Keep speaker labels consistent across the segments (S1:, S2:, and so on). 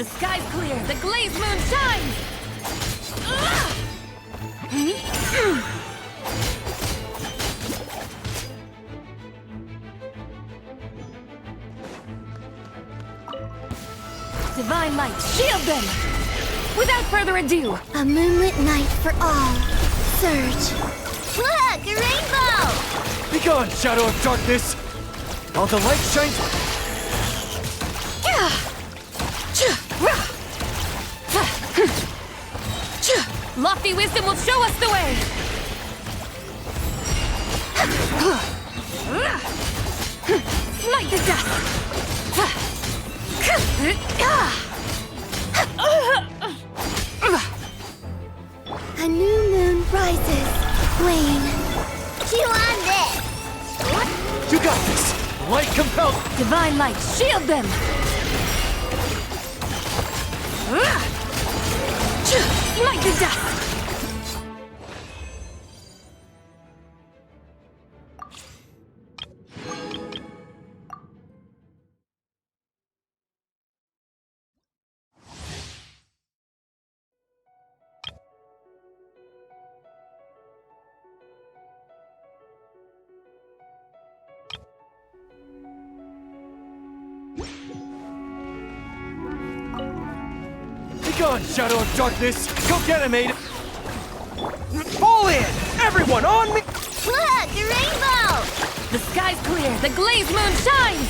S1: The sky's clear, the glazed moon shines! Divine light, shield them! Without further ado,
S2: A moonlit night for all. Surge. Look, a rainbow!
S3: Begone, shadow of darkness! All the light shines...
S1: Lofty wisdom will show us the way! Smite the dust!
S2: A new moon rises. Wane. Chew on this!
S3: You got this! Light compelled...
S1: Divine light, shield them! Smite the dust!
S3: Begone, shadow of darkness! Go get him, Ada! Fall in! Everyone on me!
S2: Look, a rainbow!
S1: The sky's clear, the glazed moon shines!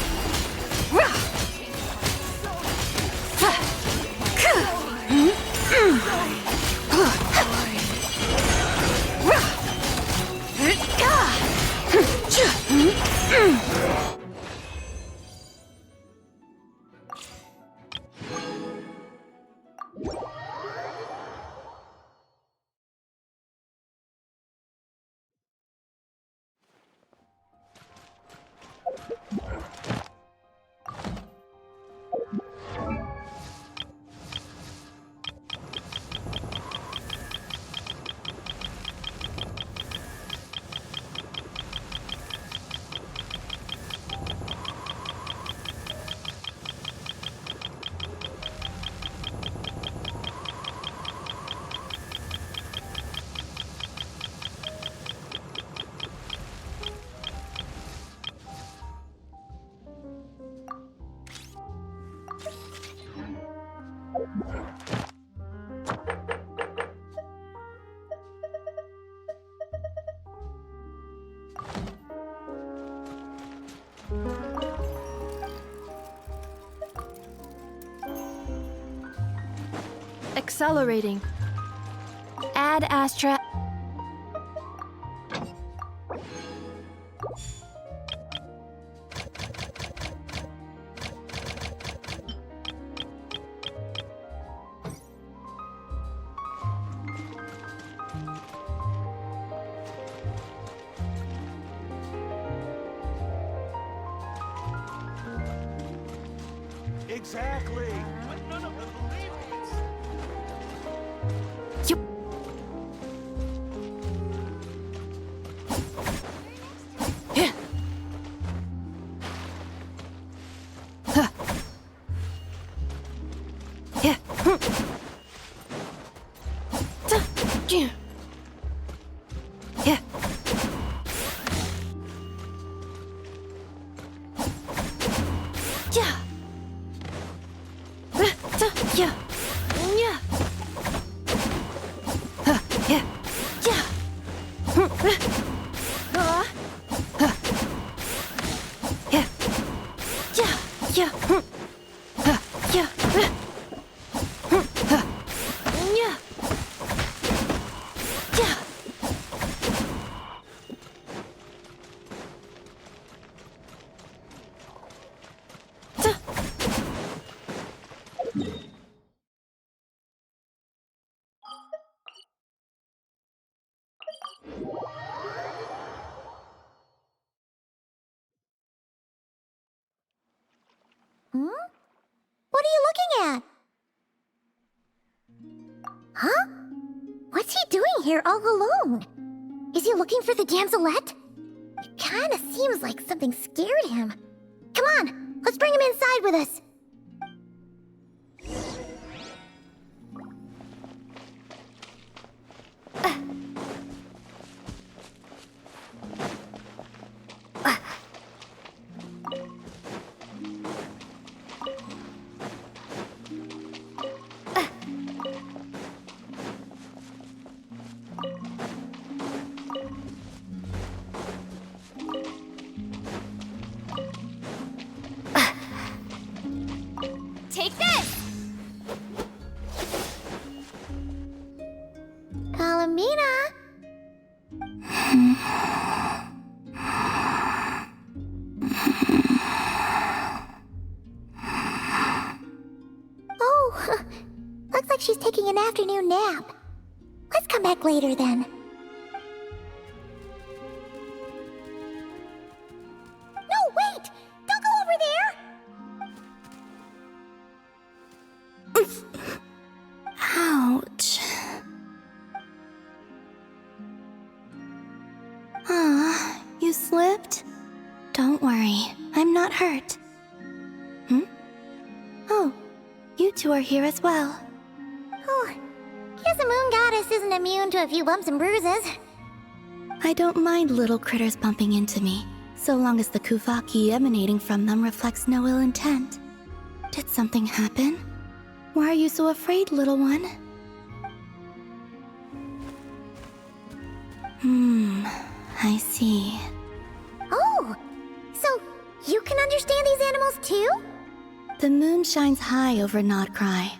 S2: Accelerating. Add Astra.
S3: Exactly! But none of them believe it!
S2: What are you looking at? Huh? What's he doing here all alone? Is he looking for the damselette? It kinda seems like something scared him. Come on, let's bring him inside with us. she's taking an afternoon nap. Let's come back later then. No, wait! Don't go over there!
S1: Ouch. Ah, you slipped? Don't worry, I'm not hurt. Oh, you two are here as well.
S2: Oh, guess the moon goddess isn't immune to a few bumps and bruises.
S1: I don't mind little critters bumping into me, so long as the kuvaki emanating from them reflects no ill intent. Did something happen? Why are you so afraid, little one? I see.
S2: Oh, so you can understand these animals too?
S1: The moon shines high over Nodcry.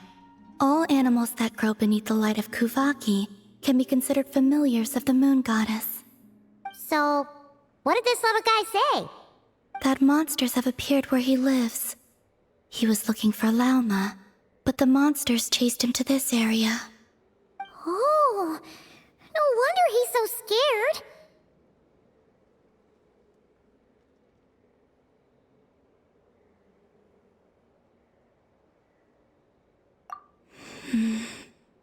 S1: All animals that grow beneath the light of Kuvaki can be considered familiars of the moon goddess.
S2: So, what did this little guy say?
S1: That monsters have appeared where he lives. He was looking for Lauma, but the monsters chased him to this area.
S2: Oh, no wonder he's so scared.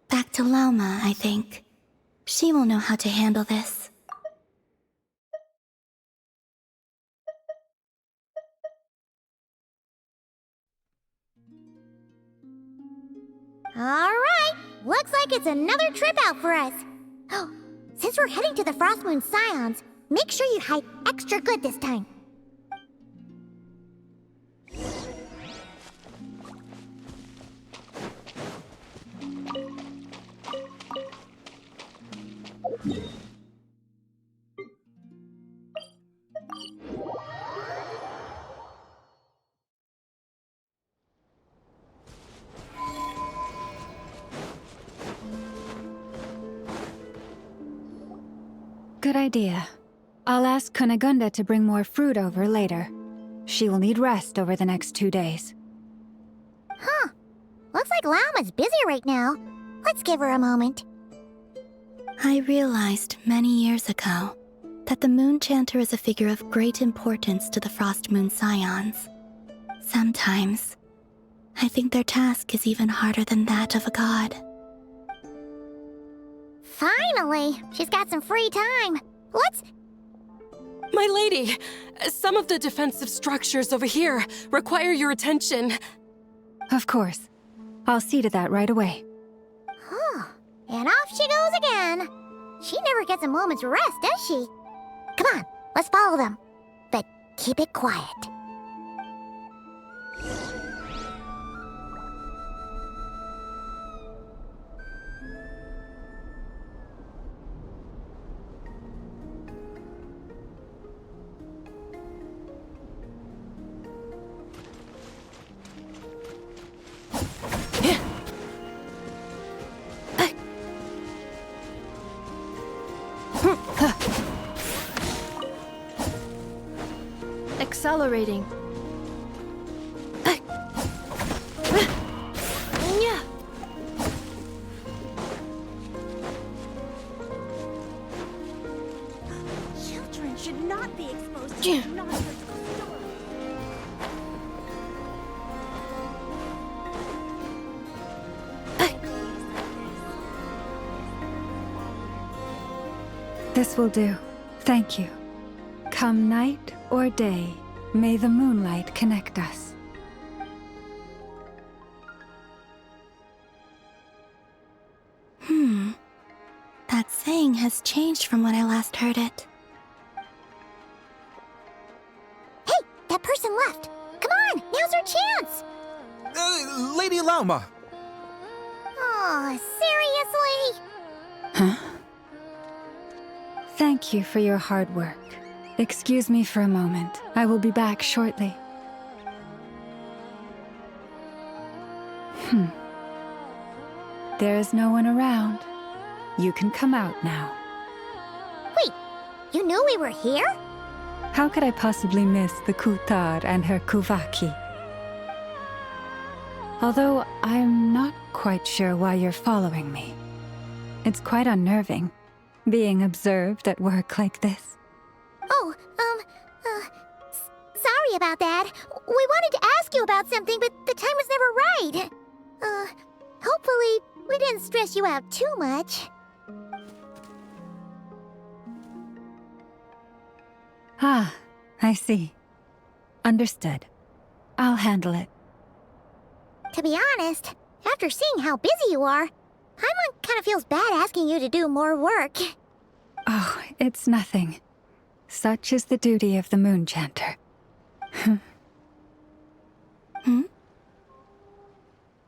S1: Back to Lauma, I think. She will know how to handle this.
S2: All right, looks like it's another trip out for us. Oh, since we're heading to the Frost Moon Scions, make sure you hide extra good this time.
S4: Good idea. I'll ask Kunigunda to bring more fruit over later. She will need rest over the next 2 days.
S2: Huh. Looks like Lauma's busy right now. Let's give her a moment.
S1: I realized many years ago that the Moon Chanter is a figure of great importance to the Frost Moon Scions. Sometimes, I think their task is even harder than that of a god.
S2: Finally, she's got some free time. Let's...
S5: My lady, some of the defensive structures over here require your attention.
S4: Of course. I'll see to that right away.
S2: Huh. And off she goes again. She never gets a moment's rest, does she? Come on, let's follow them. But keep it quiet.
S1: Accelerating.
S2: Children should not be exposed to nonsensical stories.
S4: This will do. Thank you. Come night or day, may the moonlight connect us.
S1: That saying has changed from when I last heard it.
S2: Hey, that person left. Come on, now's our chance.
S3: Lady Lauma!
S2: Oh, seriously?
S4: Thank you for your hard work. Excuse me for a moment. I will be back shortly. There is no one around. You can come out now.
S2: Wait, you knew we were here?
S4: How could I possibly miss the Kutar and her Kuvaki? Although I'm not quite sure why you're following me. It's quite unnerving, being observed at work like this.
S2: Oh, sorry about that. We wanted to ask you about something, but the time was never right. Hopefully we didn't stress you out too much.
S4: Ah, I see. Understood. I'll handle it.
S2: To be honest, after seeing how busy you are, Paimon kind of feels bad asking you to do more work.
S4: Oh, it's nothing. Such is the duty of the Moon Chanter.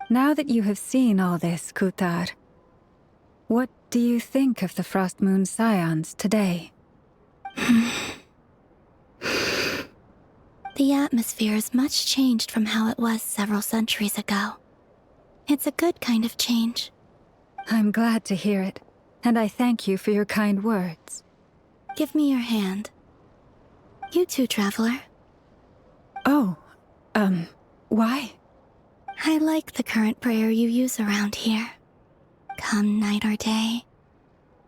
S4: Now that you have seen all this, Kutar, what do you think of the Frost Moon Scions today?
S1: The atmosphere is much changed from how it was several centuries ago. It's a good kind of change.
S4: I'm glad to hear it, and I thank you for your kind words.
S1: Give me your hand. You too, traveler.
S4: Oh, why?
S1: I like the current prayer you use around here. Come night or day,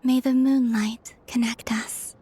S1: may the moonlight connect us.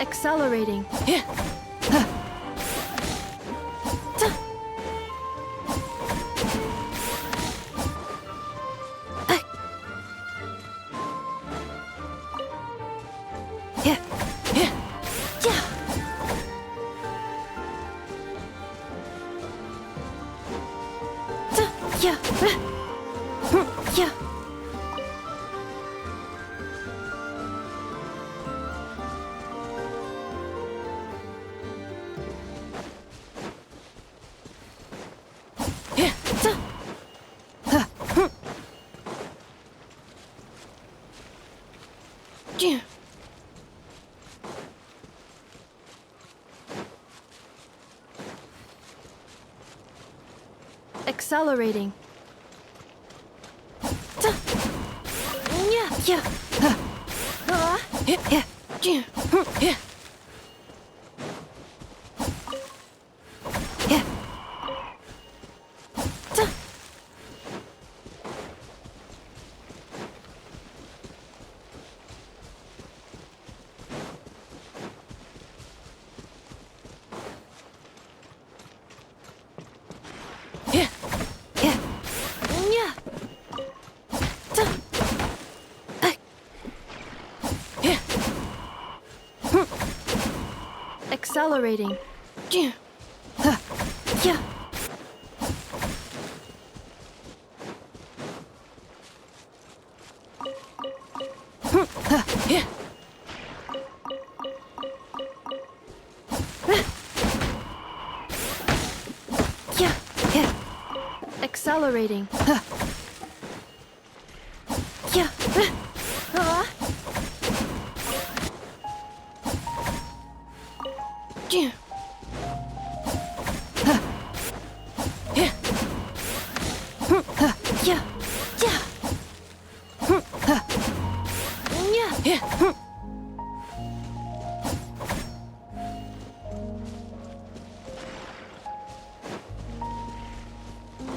S5: Accelerating. Yeah. Accelerating. Accelerating. Accelerating.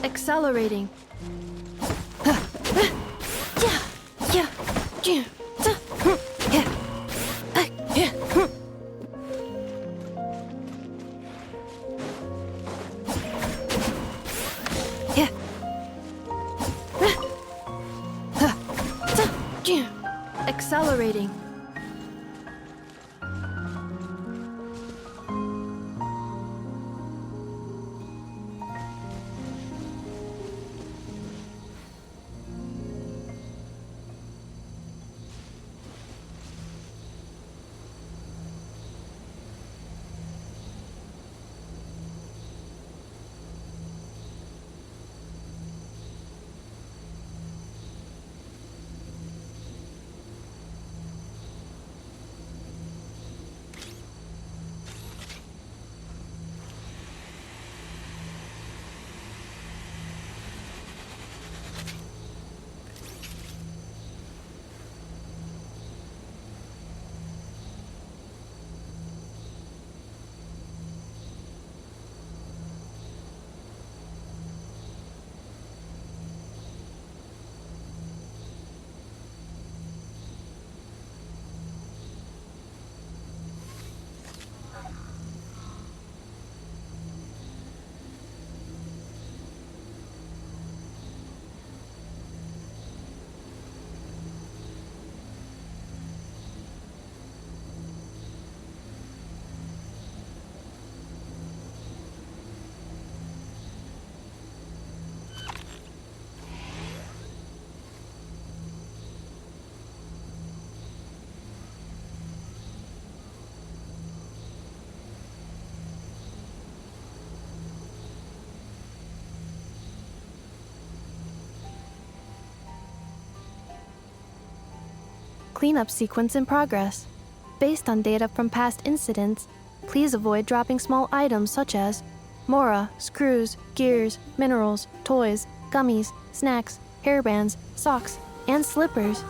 S5: Accelerating. Accelerating. Cleanup sequence in progress. Based on data from past incidents, please avoid dropping small items such as mora, screws, gears, minerals, toys, gummies, snacks, hairbands, socks, and slippers.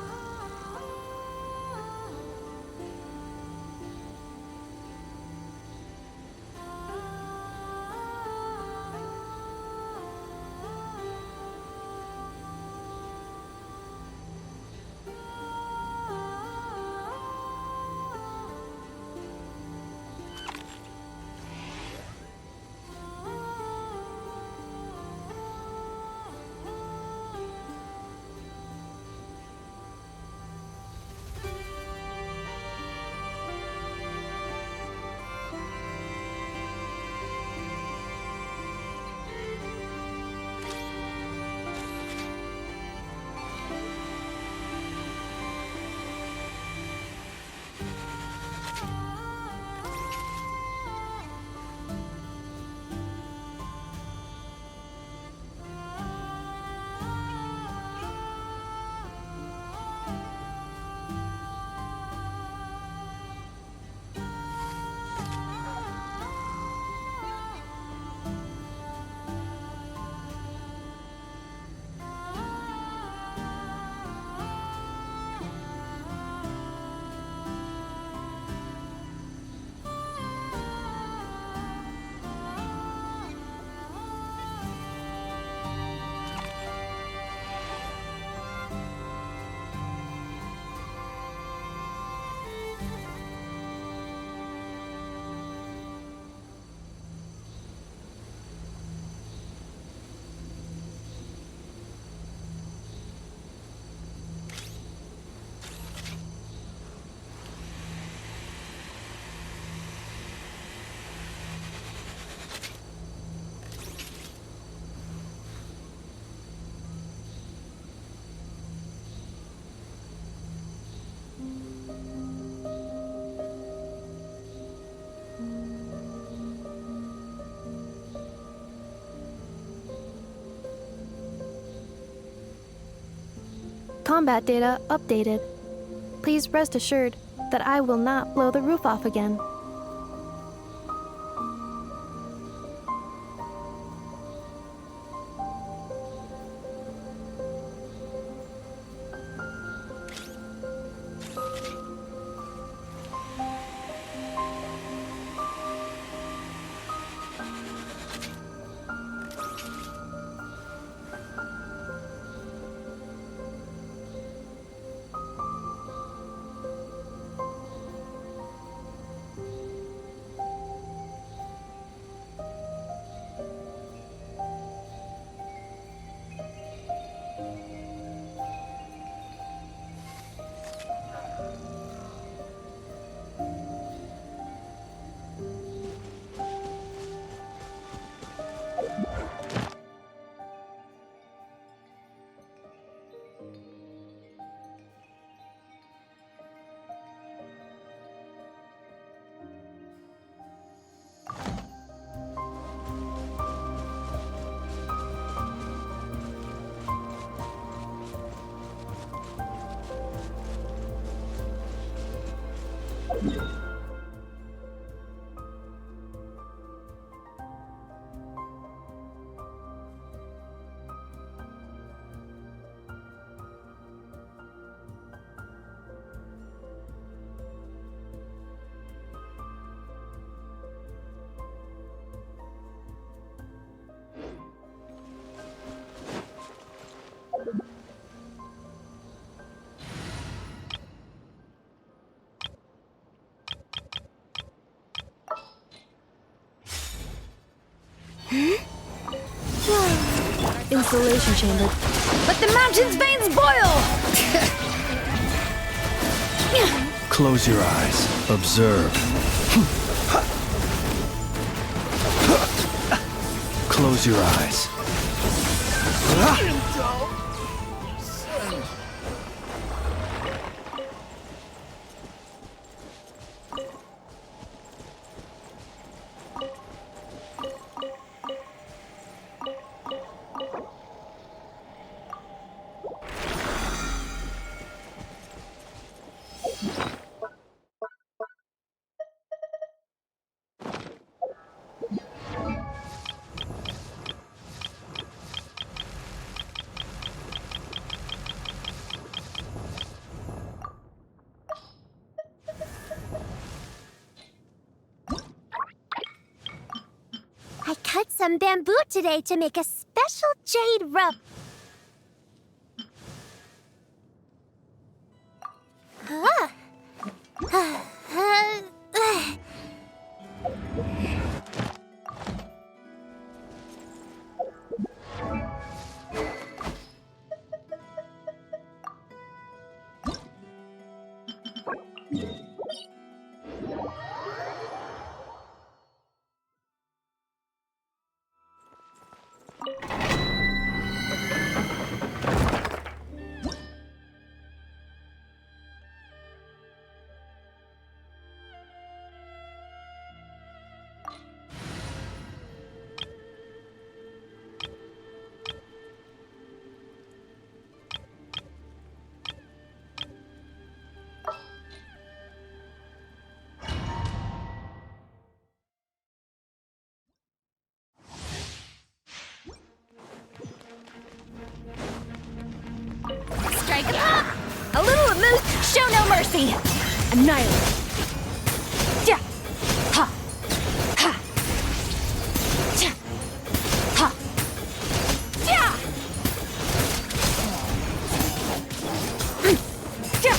S5: Combat data updated. Please rest assured that I will not blow the roof off again. Installation chamber.
S4: Let the mountain's veins boil!
S3: Close your eyes. Observe. Close your eyes.
S2: I cut some bamboo today to make a special jade rope.
S4: Strike up! A little emotion, show no mercy! Annihilate! Ja! Ha! Ha! Ja! Ha! Ja! Ja!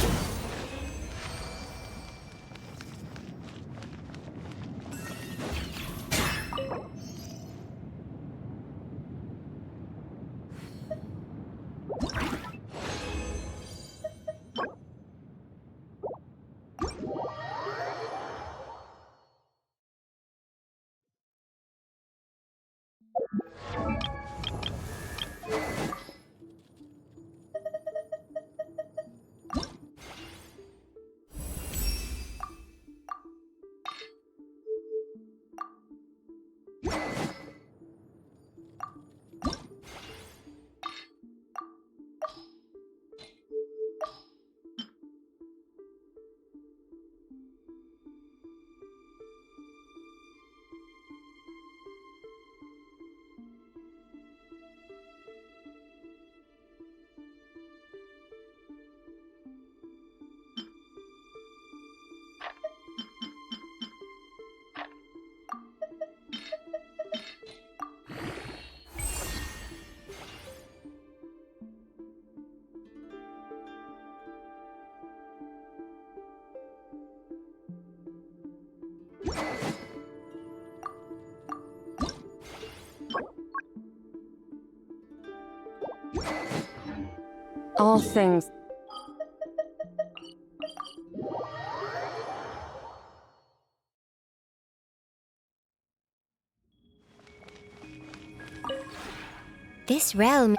S6: All things.
S2: This realm.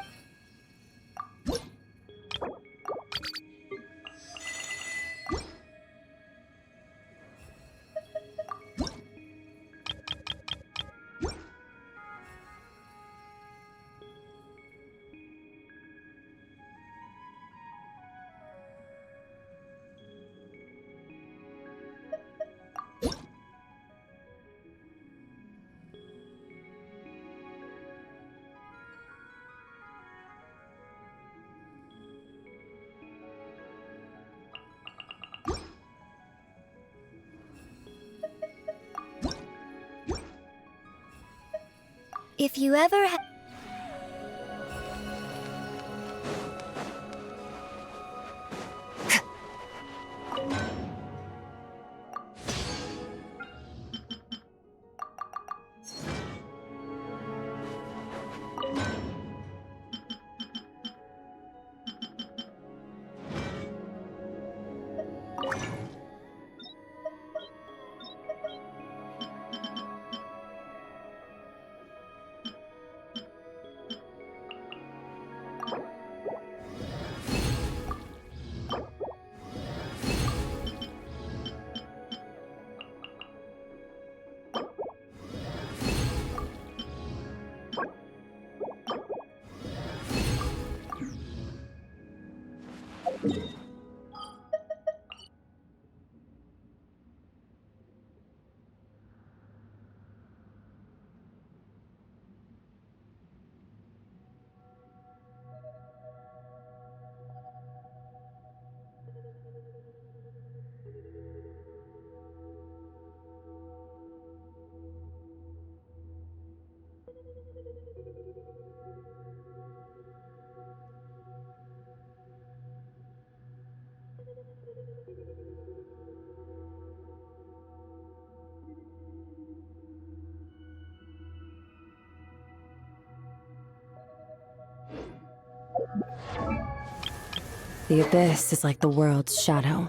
S2: If you ever
S6: The abyss is like the world's shadow.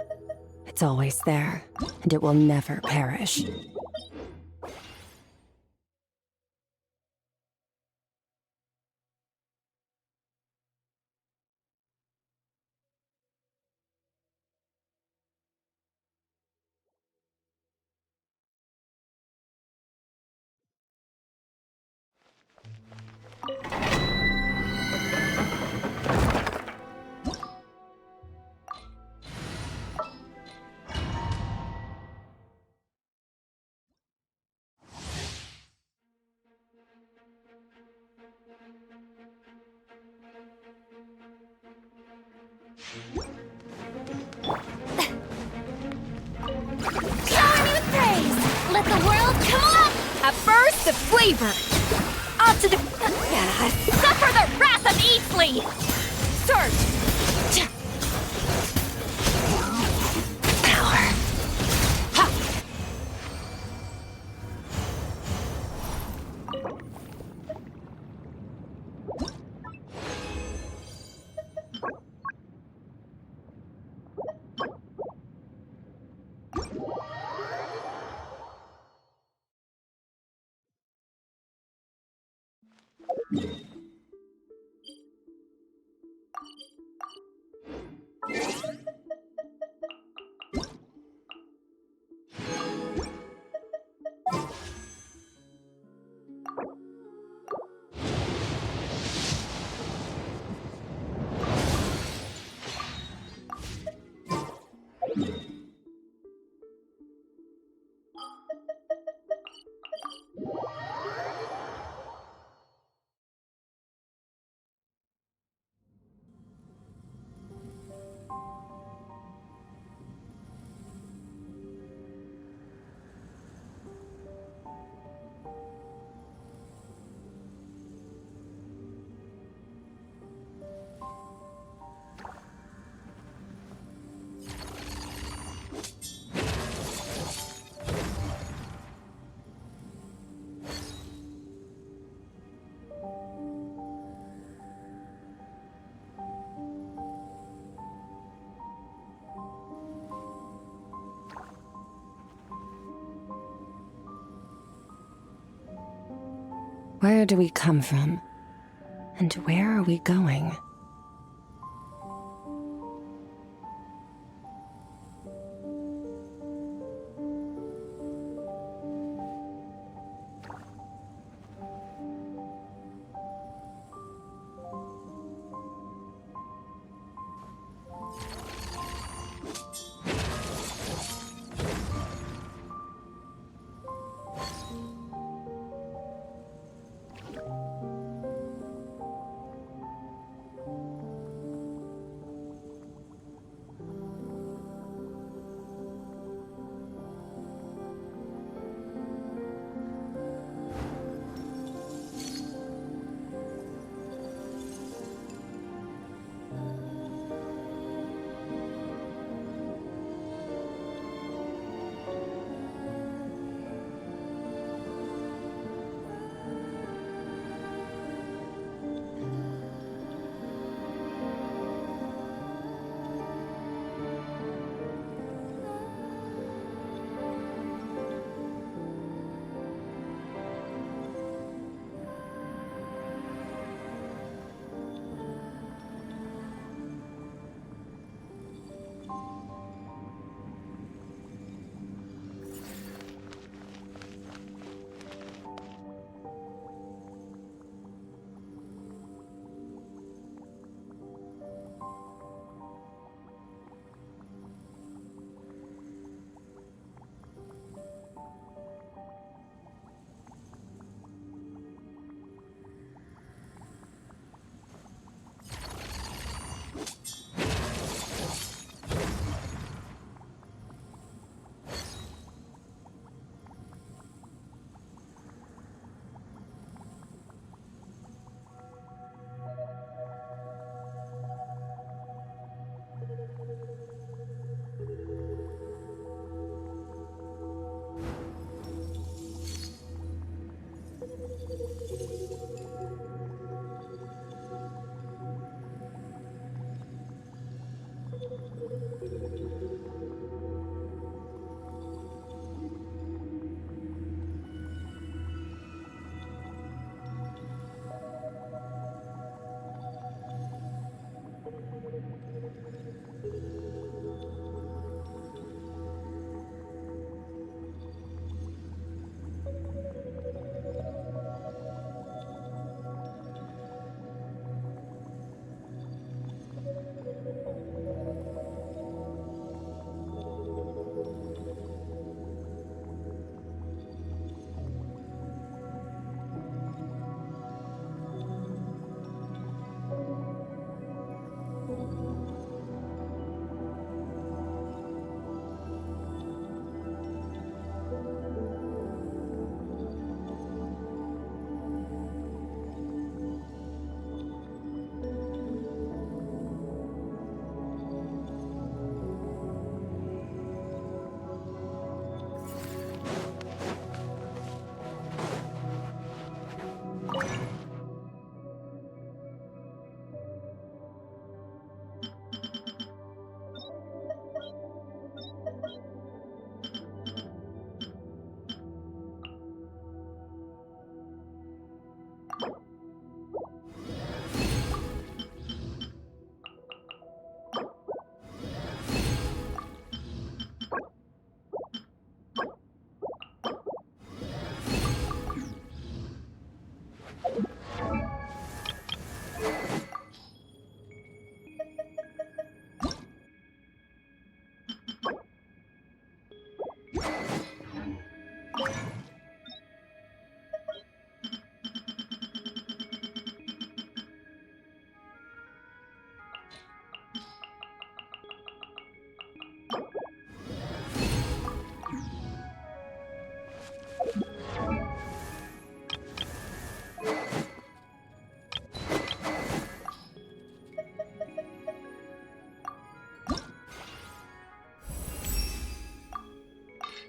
S6: It's always there, and it will never perish.
S2: shower me with praise. Let the world come up.
S7: A burst of flavor! Up to the... Suffer the wrath of Eatsley! Surge! Power! Ha!
S6: Where do we come from? And where are we going?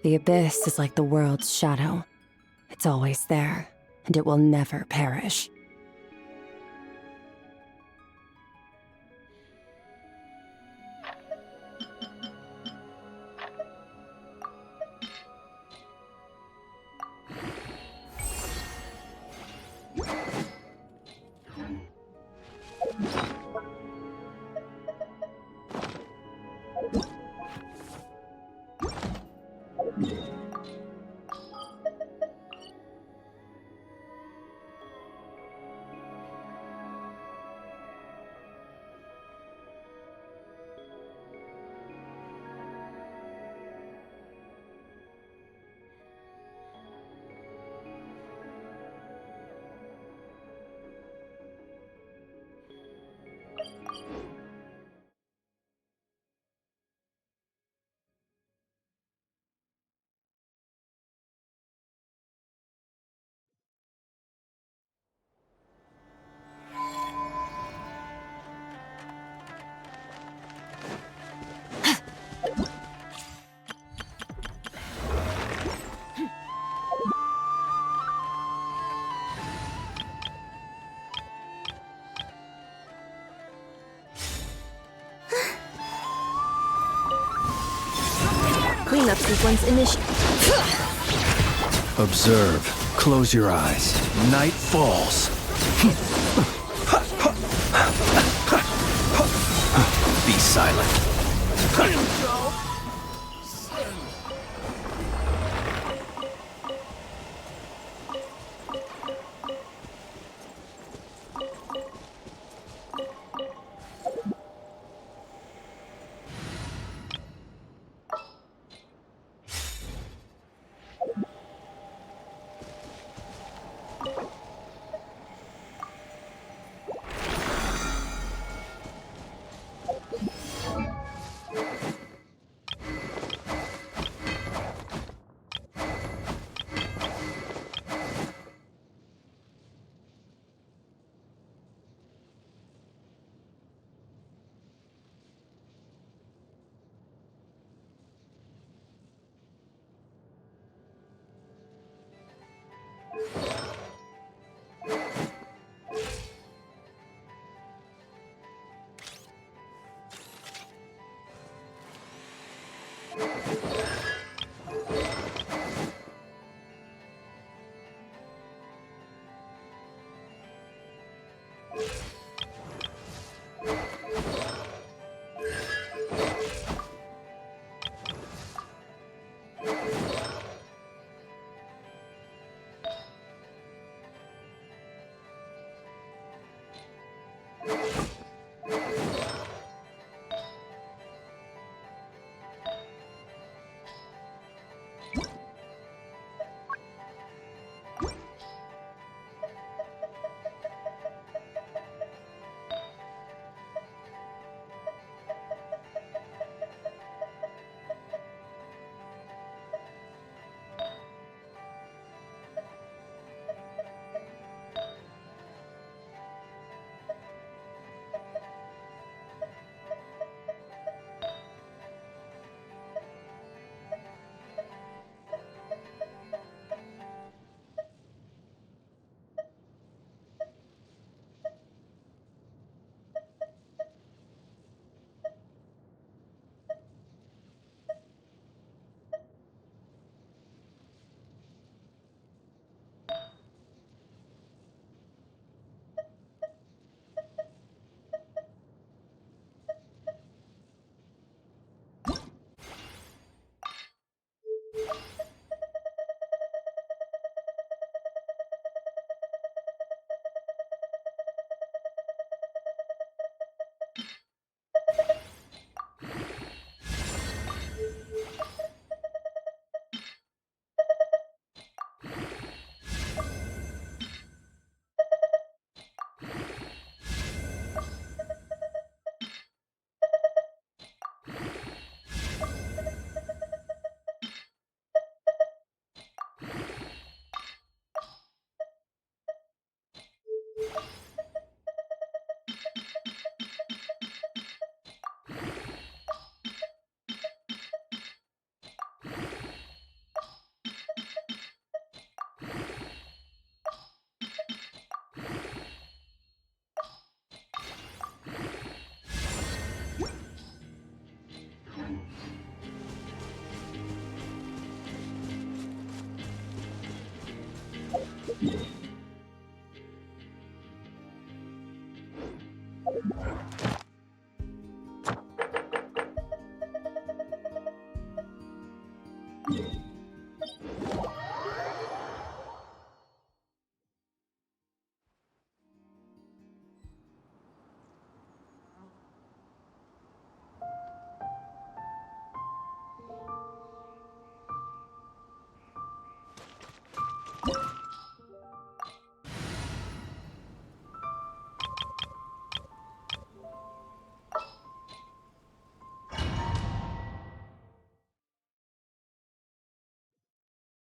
S6: The abyss is like the world's shadow. It's always there, and it will never perish.
S5: Cleanup sequence initiated.
S3: Observe. Close your eyes. Night falls. Be silent.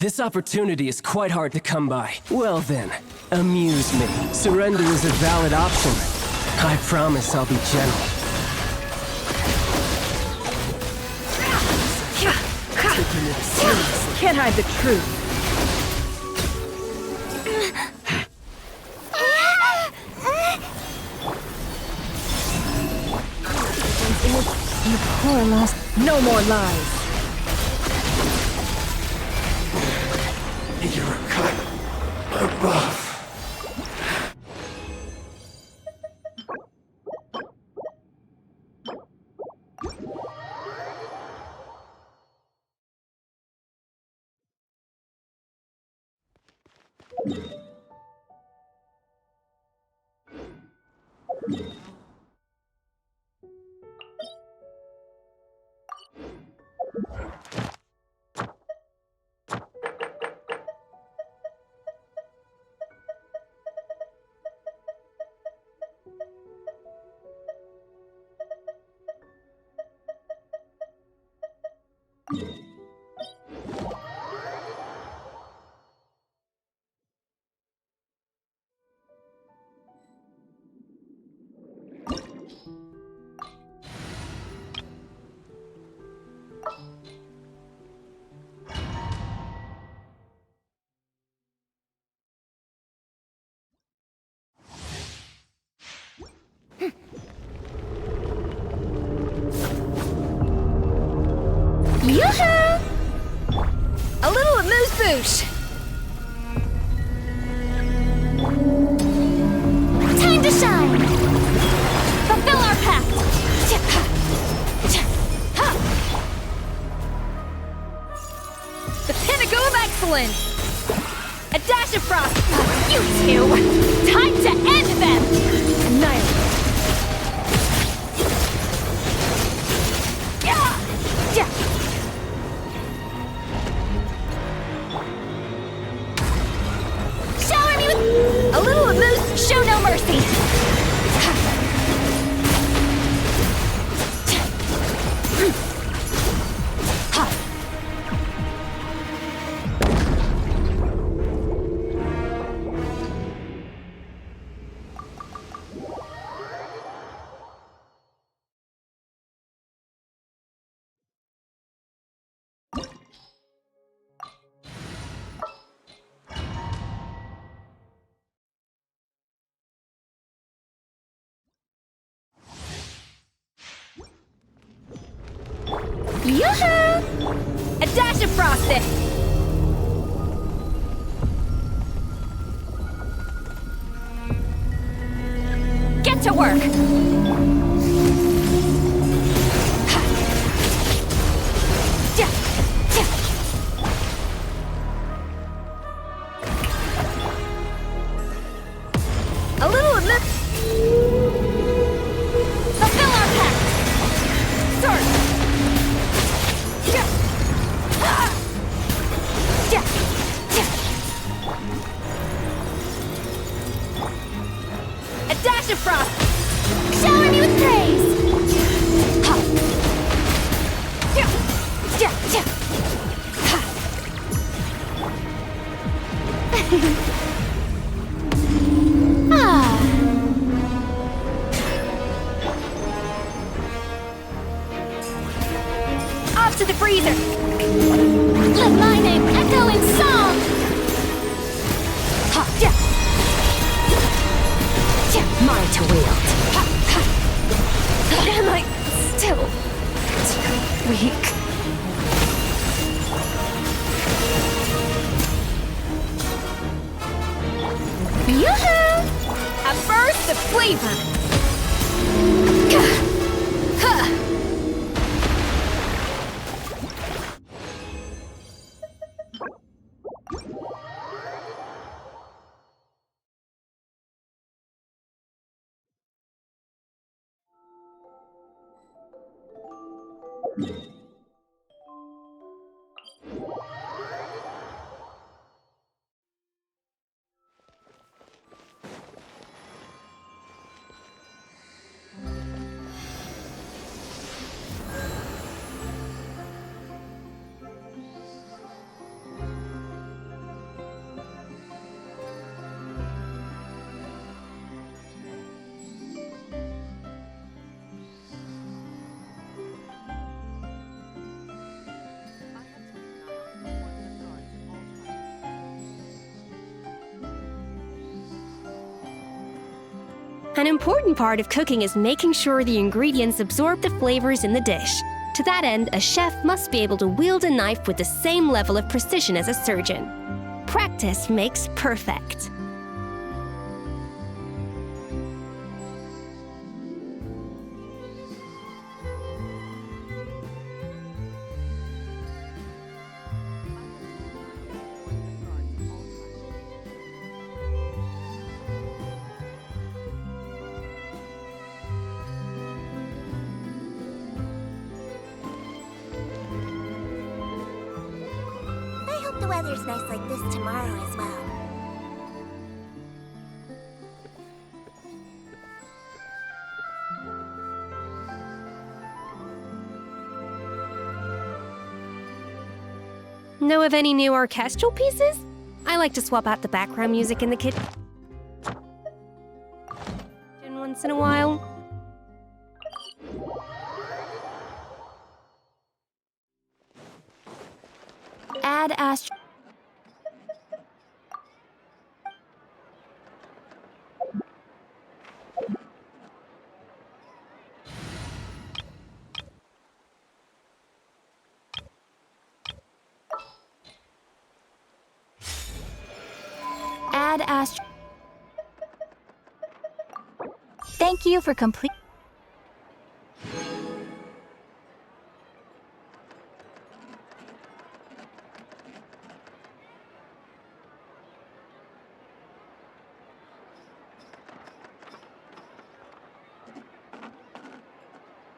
S8: This opportunity is quite hard to come by. Well then, amuse me. Surrender is a valid option. I promise I'll be gentle.
S7: Can't hide the truth.
S4: You poor lost.
S7: No more lies.
S3: You're a cut above.
S7: Yoo-hoo! A little amuse-bouche. Time to shine. Fulfill our pact. The pinnacle of excellence. A dash of frost. You two. Time to end them. Annihilate. Shower me with a little amuse. Show no mercy. Yoo-hoo! A dash of frosting! Get to work! A little of this. Fulfill our pact! Sword! A dash of frost! Shower me with praise! Off to the freezer! Let my name echo in song! Mine to wield. Am I still too weak? Yoo-hoo! A burst of flavor!
S9: An important part of cooking is making sure the ingredients absorb the flavors in the dish. To that end, a chef must be able to wield a knife with the same level of precision as a surgeon. Practice makes perfect.
S2: I hope the weather's nice like this tomorrow as well.
S9: Know of any new orchestral pieces? I like to swap out the background music in the kitchen once in a while.
S5: Add ast. Add ast.
S1: Thank you for complete.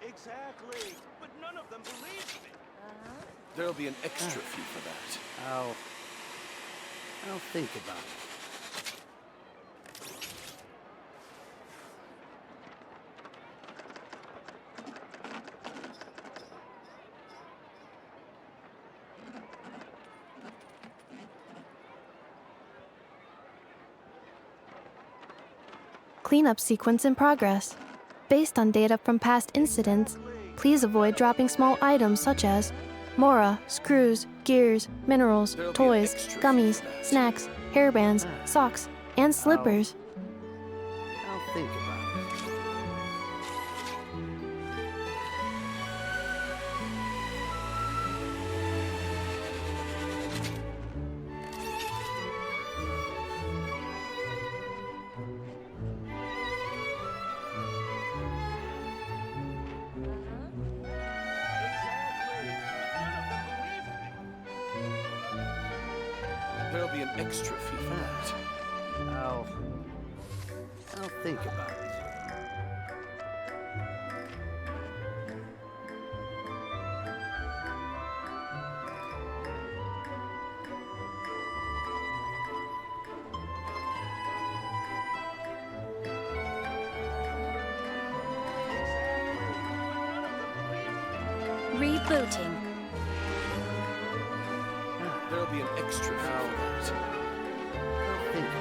S3: Exactly, but none of them believe me. There'll be an extra fee for that. I'll think about it.
S5: Cleanup sequence in progress. Based on data from past incidents, please avoid dropping small items such as Mora, screws, gears, minerals, toys, gummies, snacks, hairbands, socks, and slippers.
S3: I'll think about it. There'll be an extra fee for that. I'll think about it.
S7: Rebooting.
S3: There'll be an extra fee for that. I'll think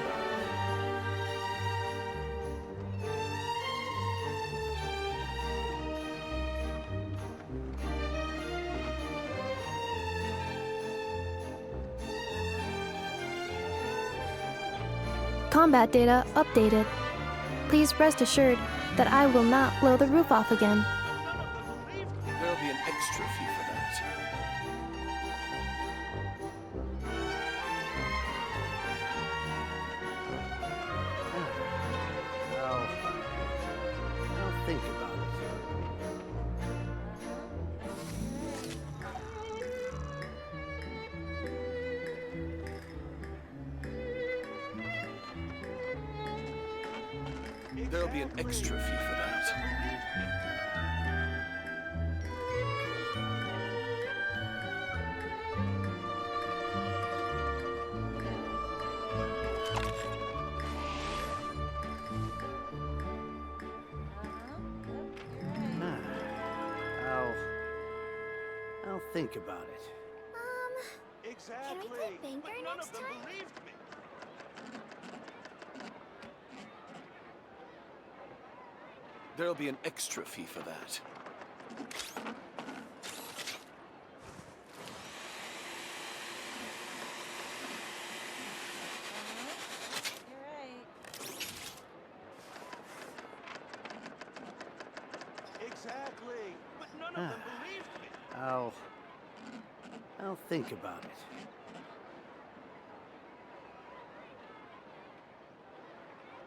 S3: about it.
S5: Combat data updated. Please rest assured that I will not blow the roof off again.
S3: There'll be an extra fee for that. I'll think about it. be an extra fee for that.
S10: I'll think about it.
S3: Exactly.
S2: Can we play Banker
S3: but none
S2: next
S3: of them
S2: time?
S3: believed me. There'll be an extra fee for that. Exactly. But none of them believed me.
S10: I'll think about it.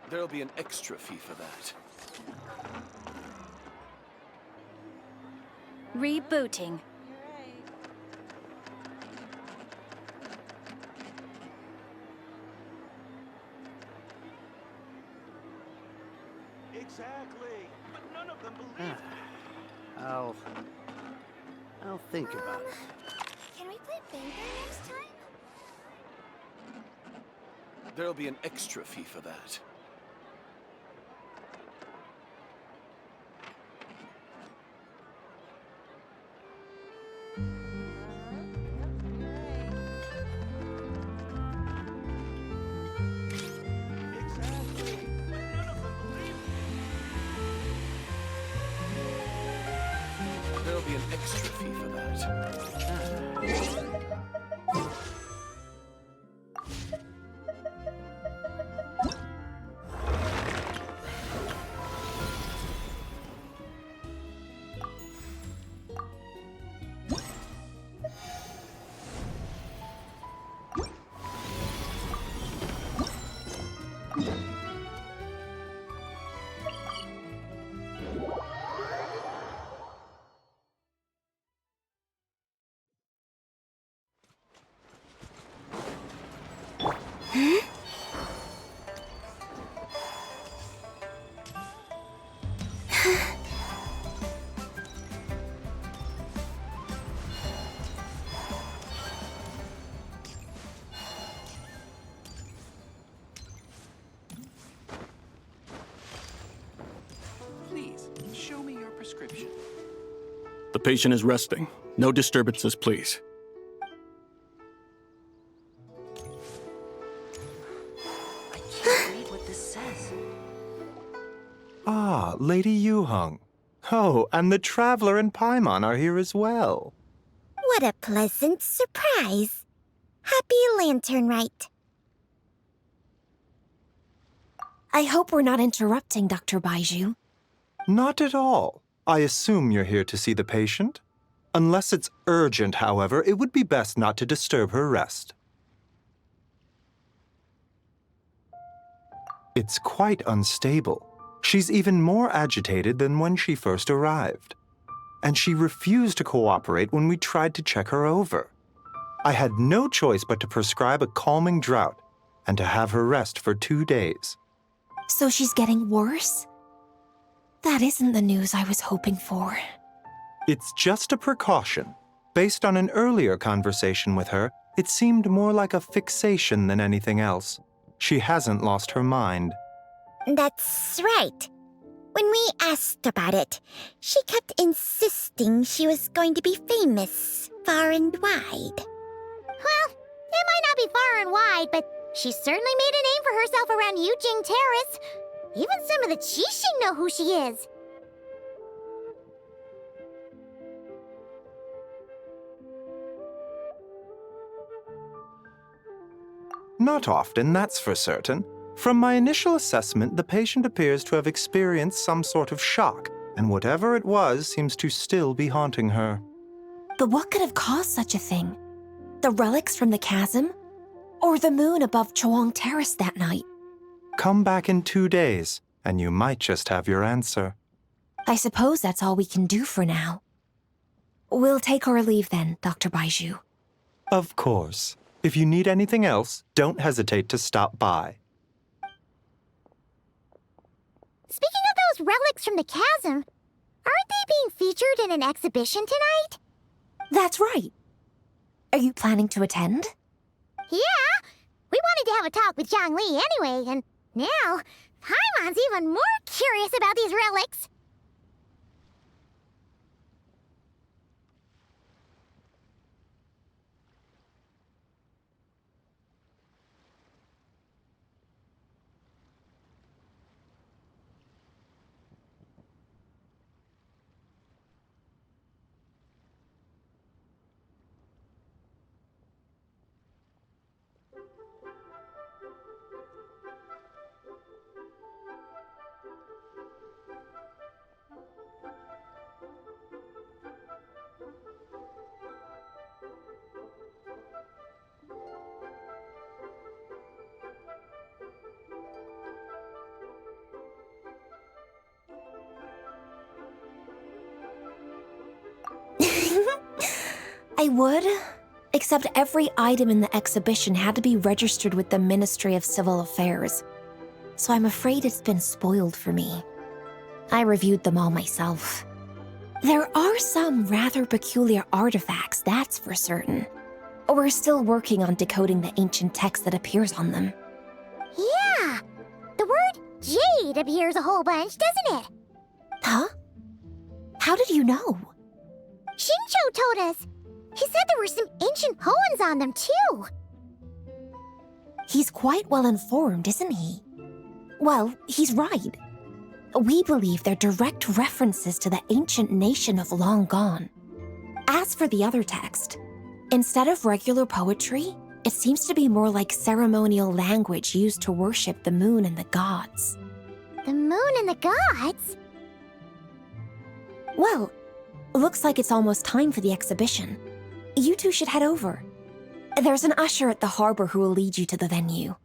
S3: There'll be an extra fee for that.
S7: Rebooting.
S3: Exactly. But none of them believed me.
S10: I'll think about it.
S2: Can we play Banker next time?
S3: There'll be an extra fee for that. Exactly. But none of them believed me. There'll be an extra fee for that.
S11: Please, show me your prescription.
S12: The patient is resting. No disturbances, please.
S11: I can't read what this says.
S13: Ah, Lady Yuheng. Oh, and the Traveler and Paimon are here as well.
S2: What a pleasant surprise. Happy Lantern Rite.
S14: I hope we're not interrupting, Dr. Baiju.
S13: Not at all. I assume you're here to see the patient? Unless it's urgent, however, it would be best not to disturb her rest. It's quite unstable. She's even more agitated than when she first arrived. And she refused to cooperate when we tried to check her over. I had no choice but to prescribe a calming draught and to have her rest for 2 days.
S14: So she's getting worse? That isn't the news I was hoping for.
S13: It's just a precaution. Based on an earlier conversation with her, it seemed more like a fixation than anything else. She hasn't lost her mind.
S2: That's right. When we asked about it, she kept insisting she was going to be famous far and wide. Well, it might not be far and wide, but she certainly made a name for herself around Yujing Terrace. Even some of the Qixing know who she is.
S13: Not often, that's for certain. From my initial assessment, the patient appears to have experienced some sort of shock, and whatever it was seems to still be haunting her.
S14: But what could have caused such a thing? The relics from the chasm? Or the moon above Chuang Terrace that night?
S13: Come back in 2 days, and you might just have your answer.
S14: I suppose that's all we can do for now. We'll take our leave then, Dr. Baiju.
S13: Of course. If you need anything else, don't hesitate to stop by.
S2: Speaking of those relics from the chasm, aren't they being featured in an exhibition tonight?
S14: That's right. Are you planning to attend?
S2: Yeah! We wanted to have a talk with Zhang Li anyway, and now Paimon's even more curious about these relics.
S14: I would, except every item in the exhibition had to be registered with the Ministry of Civil Affairs, so I'm afraid it's been spoiled for me. I reviewed them all myself. There are some rather peculiar artifacts, that's for certain. We're still working on decoding the ancient text that appears on them.
S2: Yeah! The word jade appears a whole bunch, doesn't it?
S14: Huh? How did you know?
S2: Shincho told us. He said there were some ancient poems on them, too.
S14: He's quite well informed, isn't he? Well, he's right. We believe they're direct references to the ancient nation of long gone. As for the other text, instead of regular poetry, it seems to be more like ceremonial language used to worship the moon and the gods.
S2: The moon and the gods?
S14: Well, looks like it's almost time for the exhibition. You two should head over. There's an usher at the harbor who will lead you to the venue.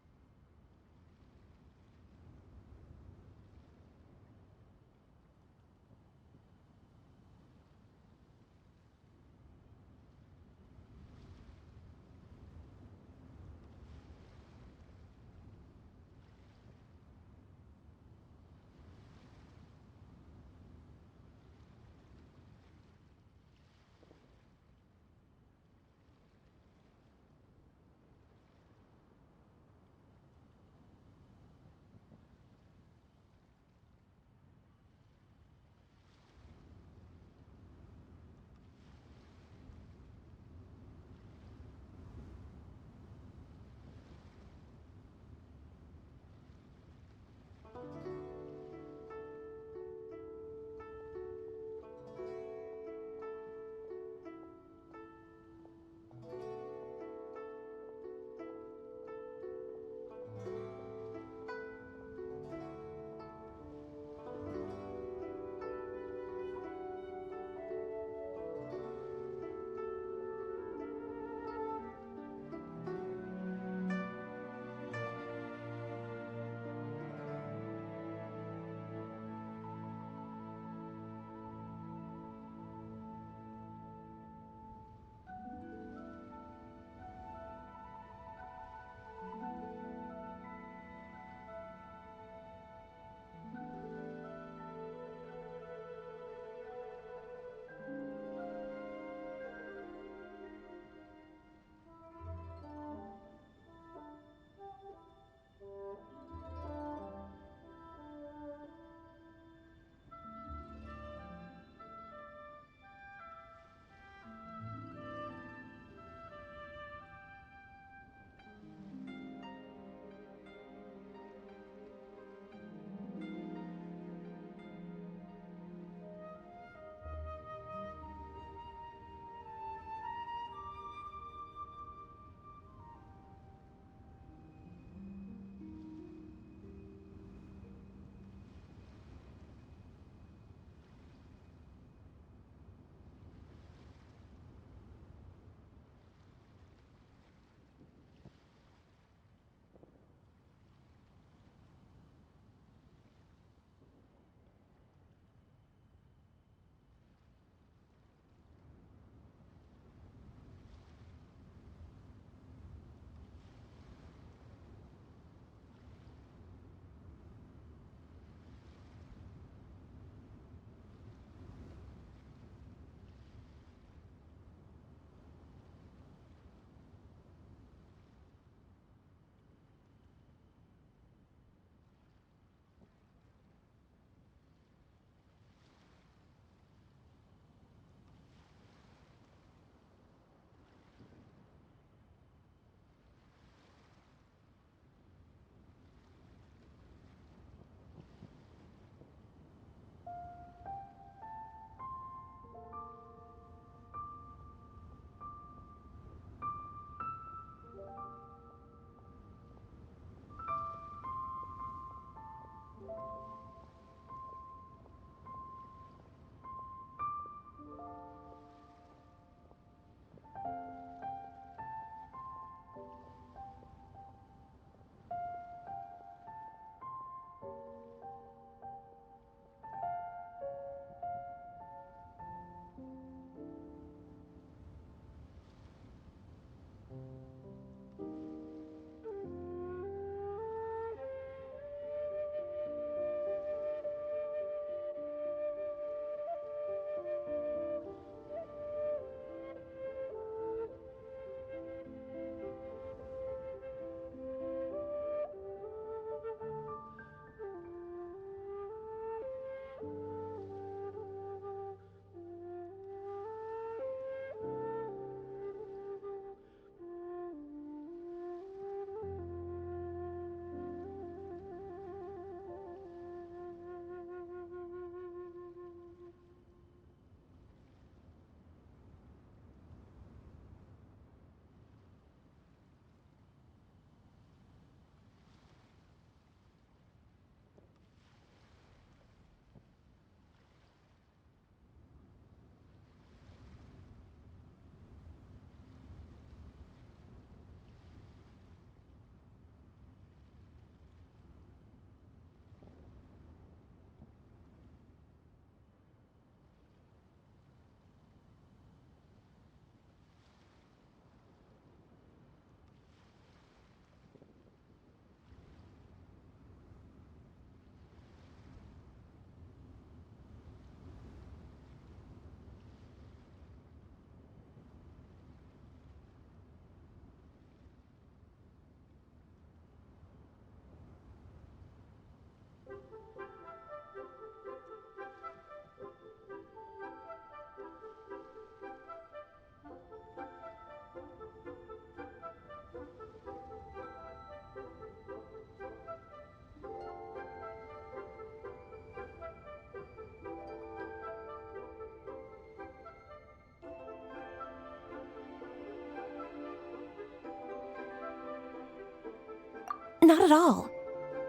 S14: Not at all.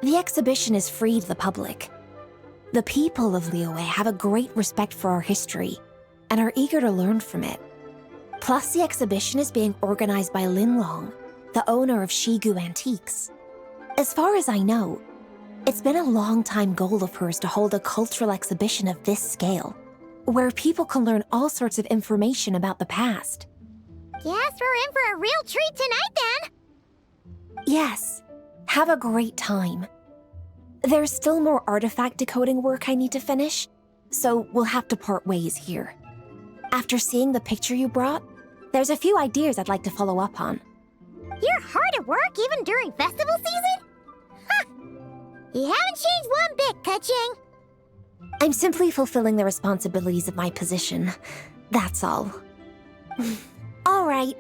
S14: The exhibition is free to the public. The people of Liyue have a great respect for our history and are eager to learn from it. Plus, the exhibition is being organized by Linlong, the owner of Shigu Antiques. As far as I know, it's been a long-time goal of hers to hold a cultural exhibition of this scale, where people can learn all sorts of information about the past.
S2: Guess we're in for a real treat tonight, then!
S14: Yes, have a great time. There's still more artifact decoding work I need to finish, so we'll have to part ways here. After seeing the picture you brought, there's a few ideas I'd like to follow up on.
S2: You're hard at work even during festival season? Huh! You haven't changed one bit, Ka-Ching.
S14: I'm simply fulfilling the responsibilities of my position. That's all. All right,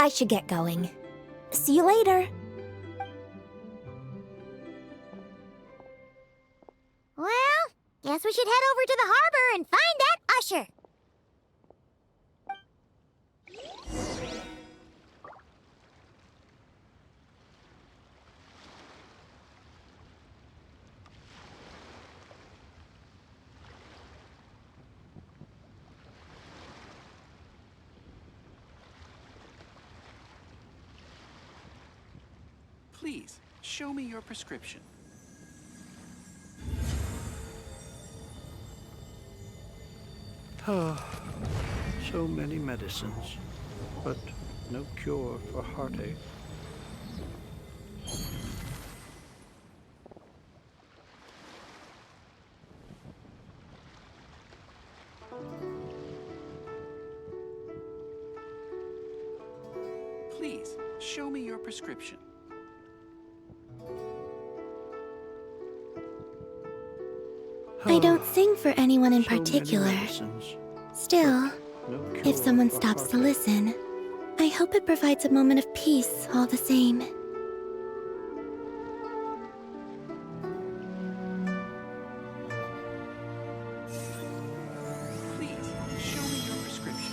S14: I should get going. See you later.
S2: Well, guess we should head over to the harbor and find that usher.
S11: Please, show me your prescription.
S10: So many medicines, but no cure for heartache.
S11: Please, show me your prescription.
S1: I don't sing for anyone in particular. Still, if someone stops to listen, I hope it provides a moment of peace all the same.
S11: Please, show me your prescription.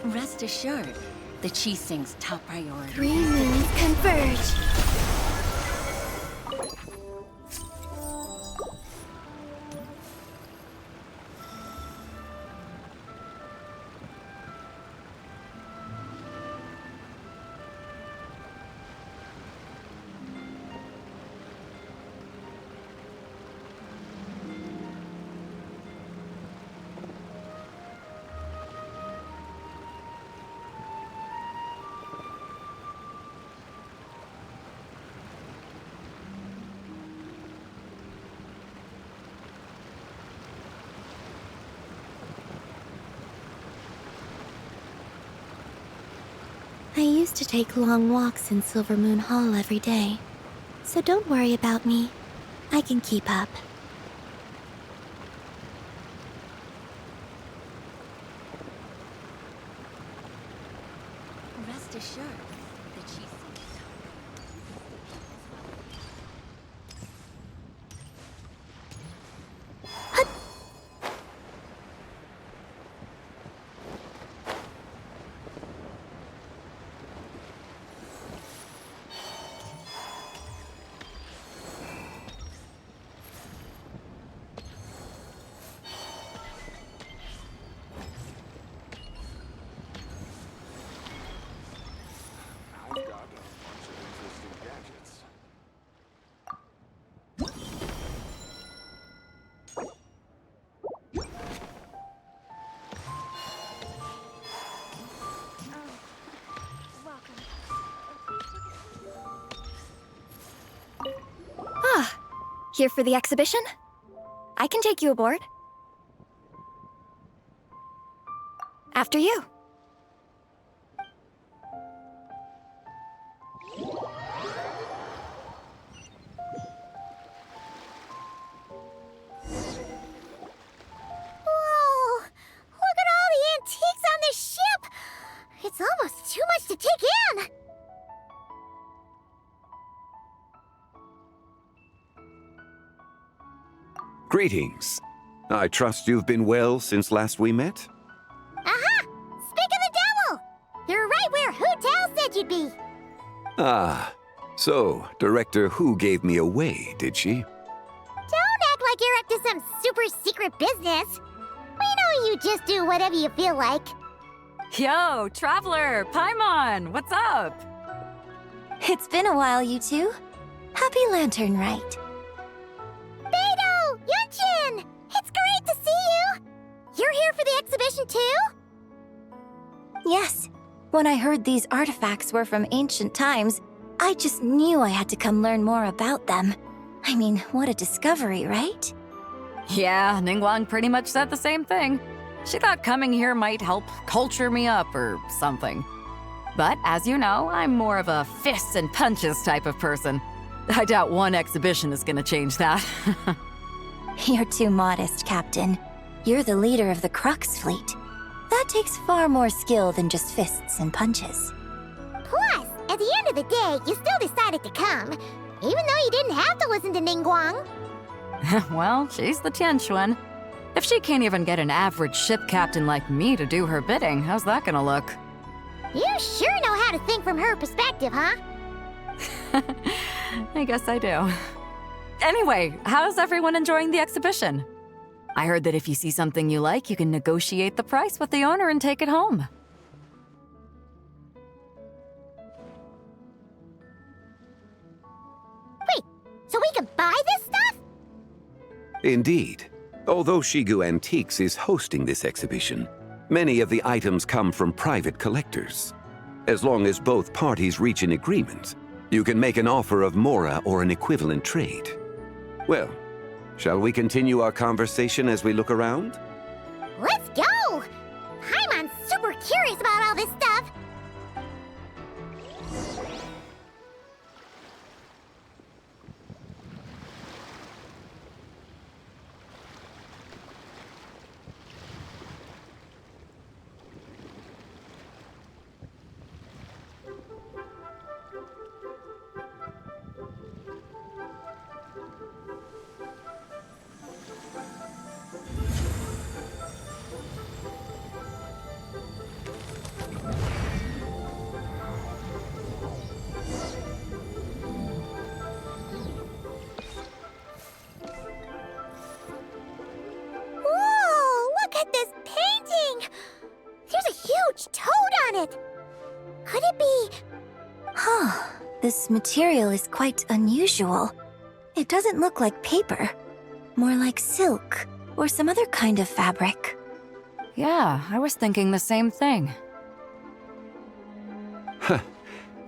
S15: Rest assured, the Qixing's top priority.
S1: 3 moons converge. I used to take long walks in Silver Moon Hall every day, so don't worry about me. I can keep up.
S15: Rest assured, the Qixing's
S7: Here for the exhibition? I can take you aboard. After you.
S2: Whoa! Look at all the antiques on this ship! It's almost too much to take in!
S16: Greetings. I trust you've been well since last we met?
S2: Aha! Speak of the devil! You're right where Hu Tao said you'd be.
S16: Ah, so Director Hu gave me away, did she?
S2: Don't act like you're up to some super secret business. We know you just do whatever you feel like.
S17: Yo, Traveler, Paimon, what's up?
S1: It's been a while, you two. Happy Lantern Rite.
S2: Beidou! Yunchin! It's great to see you! You're here for the exhibition too?
S1: Yes. When I heard these artifacts were from ancient times, I just knew I had to come learn more about them. I mean, what a discovery, right?
S17: Yeah, Ningguang pretty much said the same thing. She thought coming here might help culture me up or something. But as you know, I'm more of a fists and punches type of person. I doubt one exhibition is gonna change that.
S1: You're too modest, Captain. You're the leader of the Crux fleet. That takes far more skill than just fists and punches.
S2: Plus, at the end of the day, you still decided to come, even though you didn't have to listen to Ningguang.
S17: Well, she's the Tianquan. If she can't even get an average ship captain like me to do her bidding, how's that gonna look?
S2: You sure know how to think from her perspective, huh?
S17: I guess I do. Anyway, how's everyone enjoying the exhibition? I heard that if you see something you like, you can negotiate the price with the owner and take it home.
S2: Wait, so we can buy this stuff?
S16: Indeed. Although Shigu Antiques is hosting this exhibition, many of the items come from private collectors. As long as both parties reach an agreement, you can make an offer of Mora or an equivalent trade. Well, shall we continue our conversation as we look around?
S2: Let's go! Paimon's super curious about all this stuff. Could it be?
S1: Huh. This material is quite unusual. It doesn't look like paper. More like silk, or some other kind of fabric.
S17: Yeah, I was thinking the same thing.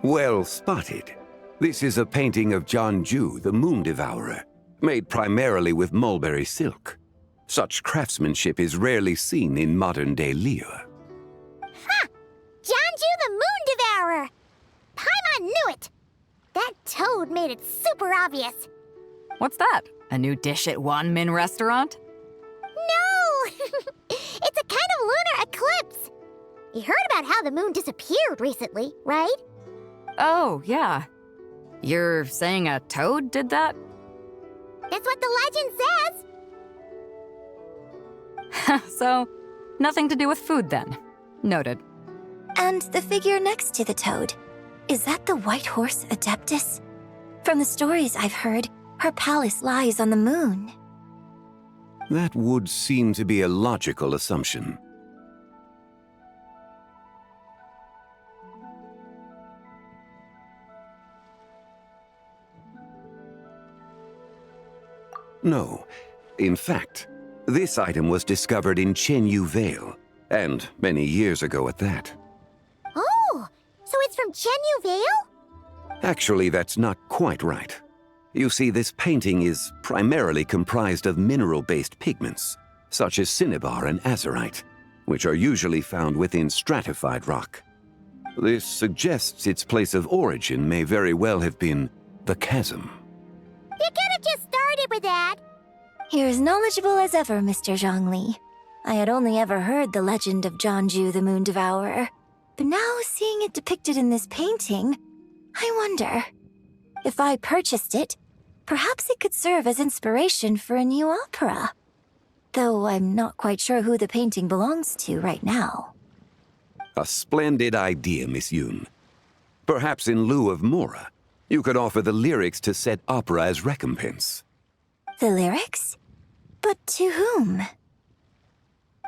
S16: Well spotted. This is a painting of Jianju, the Moon Devourer, made primarily with mulberry silk. Such craftsmanship is rarely seen in modern-day Liyue.
S2: Ha! Jianju the Moon Devourer! Paimon knew it! That toad made it super obvious.
S17: What's that? A new dish at Wanmin restaurant?
S2: No! It's a kind of lunar eclipse. You heard about how the moon disappeared recently, right?
S17: Oh, yeah. You're saying a toad did that?
S2: That's what the legend says.
S17: So, nothing to do with food then. Noted.
S1: And the figure next to the toad, is that the White Horse Adeptus? From the stories I've heard, her palace lies on the moon.
S16: That would seem to be a logical assumption. No. In fact, this item was discovered in Chenyu Vale, and many years ago at that.
S2: Oh, so it's from Chenyu Vale?
S16: Actually, that's not quite right. You see, this painting is primarily comprised of mineral-based pigments, such as cinnabar and azurite, which are usually found within stratified rock. This suggests its place of origin may very well have been the chasm.
S2: You could have just started with that.
S1: You're as knowledgeable as ever, Mr. Zhongli. I had only ever heard the legend of Jianju the Moon Devourer, but now seeing it depicted in this painting, I wonder, if I purchased it,
S14: Perhaps it could serve as inspiration for a new opera. Though I'm not quite sure who the painting belongs to right now.
S16: A splendid idea, Miss Yoon. Perhaps in lieu of Mora, you could offer the lyrics to said opera as recompense.
S14: The lyrics? But to whom?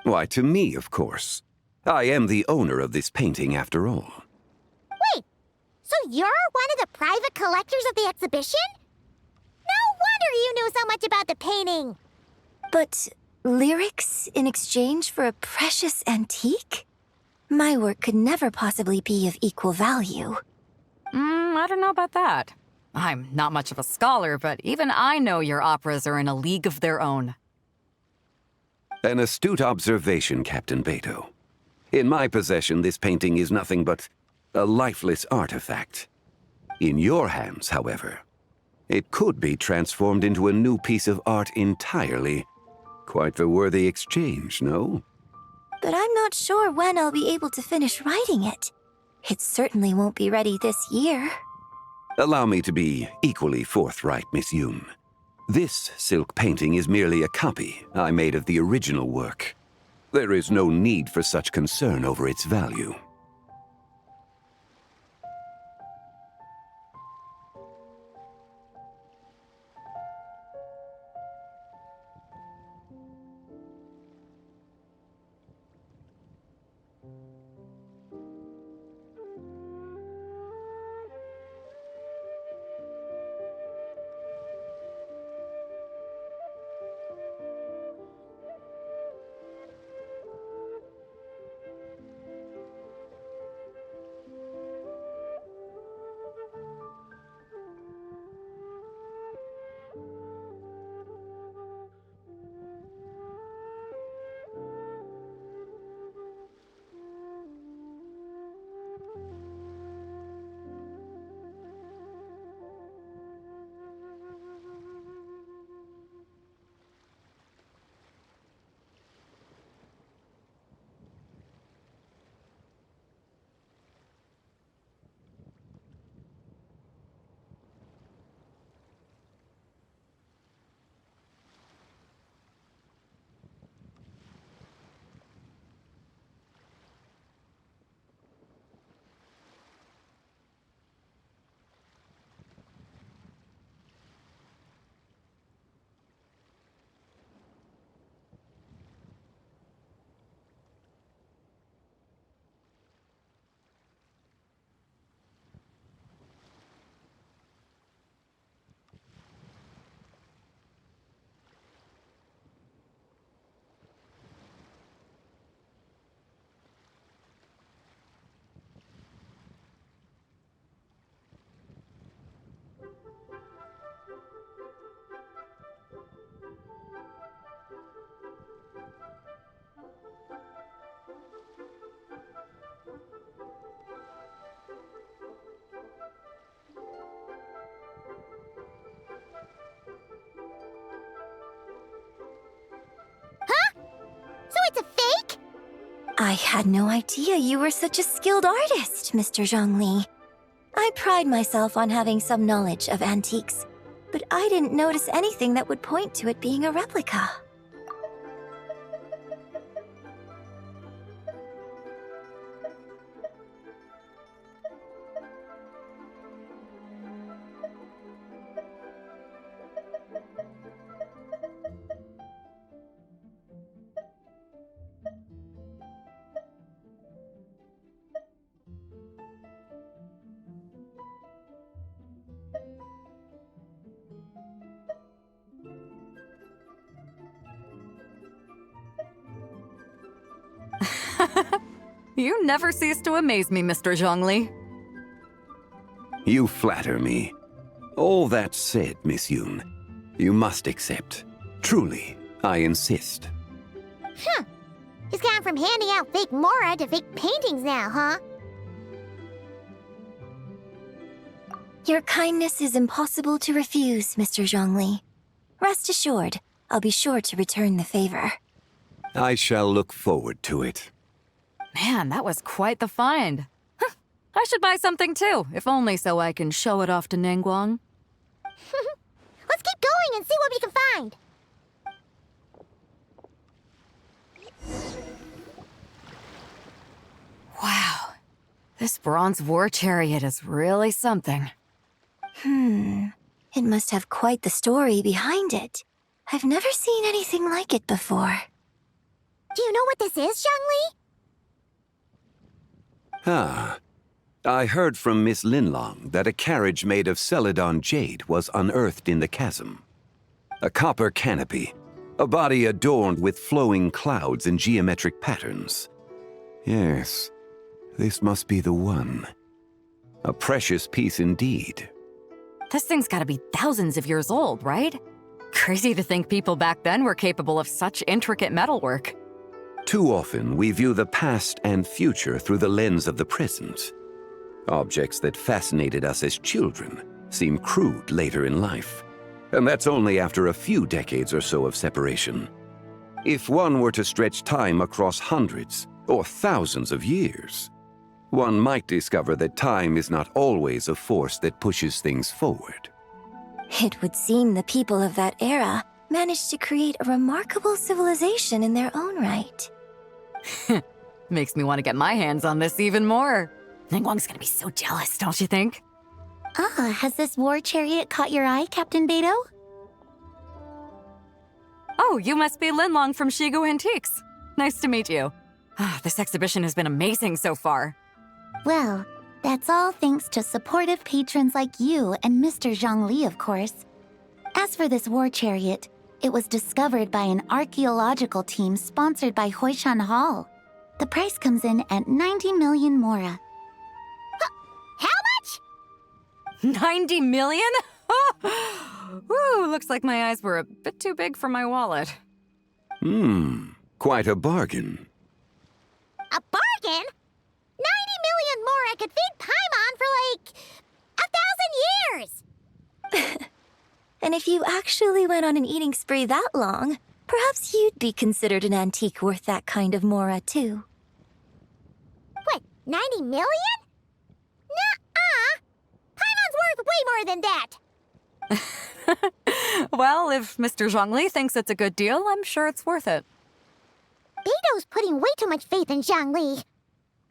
S16: Why, to me, of course. I am the owner of this painting, after all.
S2: Wait, so you're one of the private collectors of the exhibition? No wonder you knew so much about the painting.
S14: But lyrics in exchange for a precious antique? My work could never possibly be of equal value.
S17: I don't know about that. I'm not much of a scholar, but even I know your operas are in a league of their own.
S16: An astute observation, Captain Beto. In my possession, this painting is nothing but a lifeless artifact. In your hands, however, it could be transformed into a new piece of art entirely. Quite the worthy exchange, no?
S14: But I'm not sure when I'll be able to finish writing it. It certainly won't be ready this year.
S16: Allow me to be equally forthright, Miss Yoon. This silk painting is merely a copy I made of the original work. There is no need for such concern over its value.
S14: I had no idea you were such a skilled artist, Mr. Zhongli. I pride myself on having some knowledge of antiques, but I didn't notice anything that would point to it being a replica.
S17: You never cease to amaze me, Mr. Zhongli.
S16: You flatter me. All that said, Miss Yoon, you must accept. Truly, I insist.
S2: Huh. He's gone from handing out fake Mora to fake paintings now, huh?
S14: Your kindness is impossible to refuse, Mr. Zhongli. Rest assured, I'll be sure to return the favor.
S16: I shall look forward to it.
S17: Man, that was quite the find. Huh. I should buy something too, if only so I can show it off to Ningguang.
S2: Let's keep going and see what we can find.
S17: Wow. This bronze war chariot is really something.
S14: It must have quite the story behind it. I've never seen anything like it before.
S2: Do you know what this is, Zhongli?
S16: Ah. I heard from Miss Linlong that a carriage made of Celadon jade was unearthed in the chasm. A copper canopy, a body adorned with flowing clouds and geometric patterns. Yes, this must be the one. A precious piece indeed.
S17: This thing's gotta be thousands of years old, right? Crazy to think people back then were capable of such intricate metalwork.
S16: Too often, we view the past and future through the lens of the present. Objects that fascinated us as children seem crude later in life. And that's only after a few decades or so of separation. If one were to stretch time across hundreds or thousands of years, one might discover that time is not always a force that pushes things forward.
S14: It would seem the people of that era managed to create a remarkable civilization in their own right.
S17: Makes me want to get my hands on this even more. Ningguang's gonna be so jealous, don't you think?
S2: Has this war chariot caught your eye, Captain Beidou?
S17: Oh, you must be Linlong from Shigu Antiques. Nice to meet you. This exhibition has been amazing so far.
S2: Well, that's all thanks to supportive patrons like you and Mr. Zhongli, of course. As for this war chariot, it was discovered by an archaeological team sponsored by Huishan Hall. The price comes in at 90 million mora. How much?
S17: 90 million? Woo, looks like my eyes were a bit too big for my wallet.
S16: Quite a bargain.
S2: A bargain? 90 million mora could feed Paimon for like 1,000 years!
S14: And if you actually went on an eating spree that long, perhaps you'd be considered an antique worth that kind of mora, too.
S2: What, 90 million? Nuh-uh! Paimon's worth way more than that!
S17: Well, if Mr. Zhongli thinks it's a good deal, I'm sure it's worth it.
S2: Beidou's putting way too much faith in Zhongli.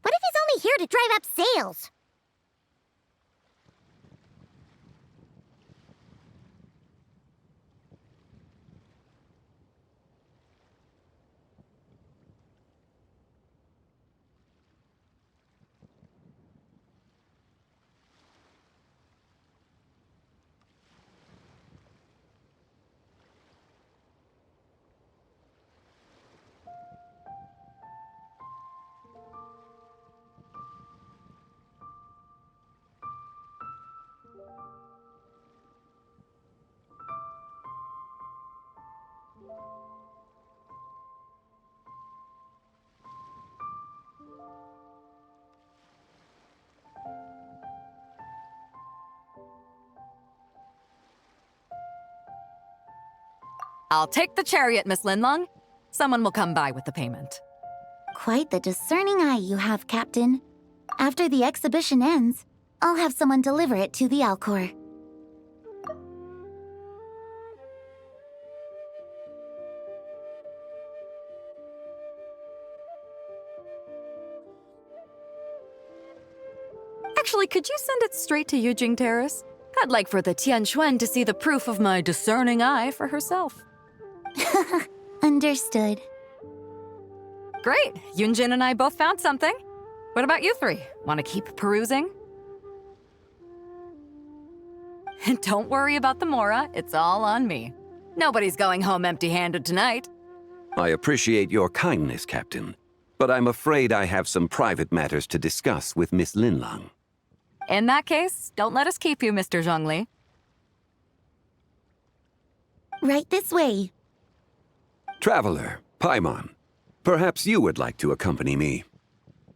S2: What if he's only here to drive up sales?
S17: I'll take the chariot, Miss Linlong. Someone will come by with the payment.
S2: Quite the discerning eye you have, Captain. After the exhibition ends, I'll have someone deliver it to the Alcor.
S17: Actually, could you send it straight to Yujing Terrace? I'd like for the Tianquan to see the proof of my discerning eye for herself.
S2: Understood.
S17: Great. Yunjin and I both found something. What about you three? Want to keep perusing? And don't worry about the mora. It's all on me. Nobody's going home empty-handed tonight.
S16: I appreciate your kindness, Captain, but I'm afraid I have some private matters to discuss with Miss Linlong.
S17: In that case, don't let us keep you, Mr. Zhongli.
S2: Right this way.
S16: Traveler, Paimon, perhaps you would like to accompany me.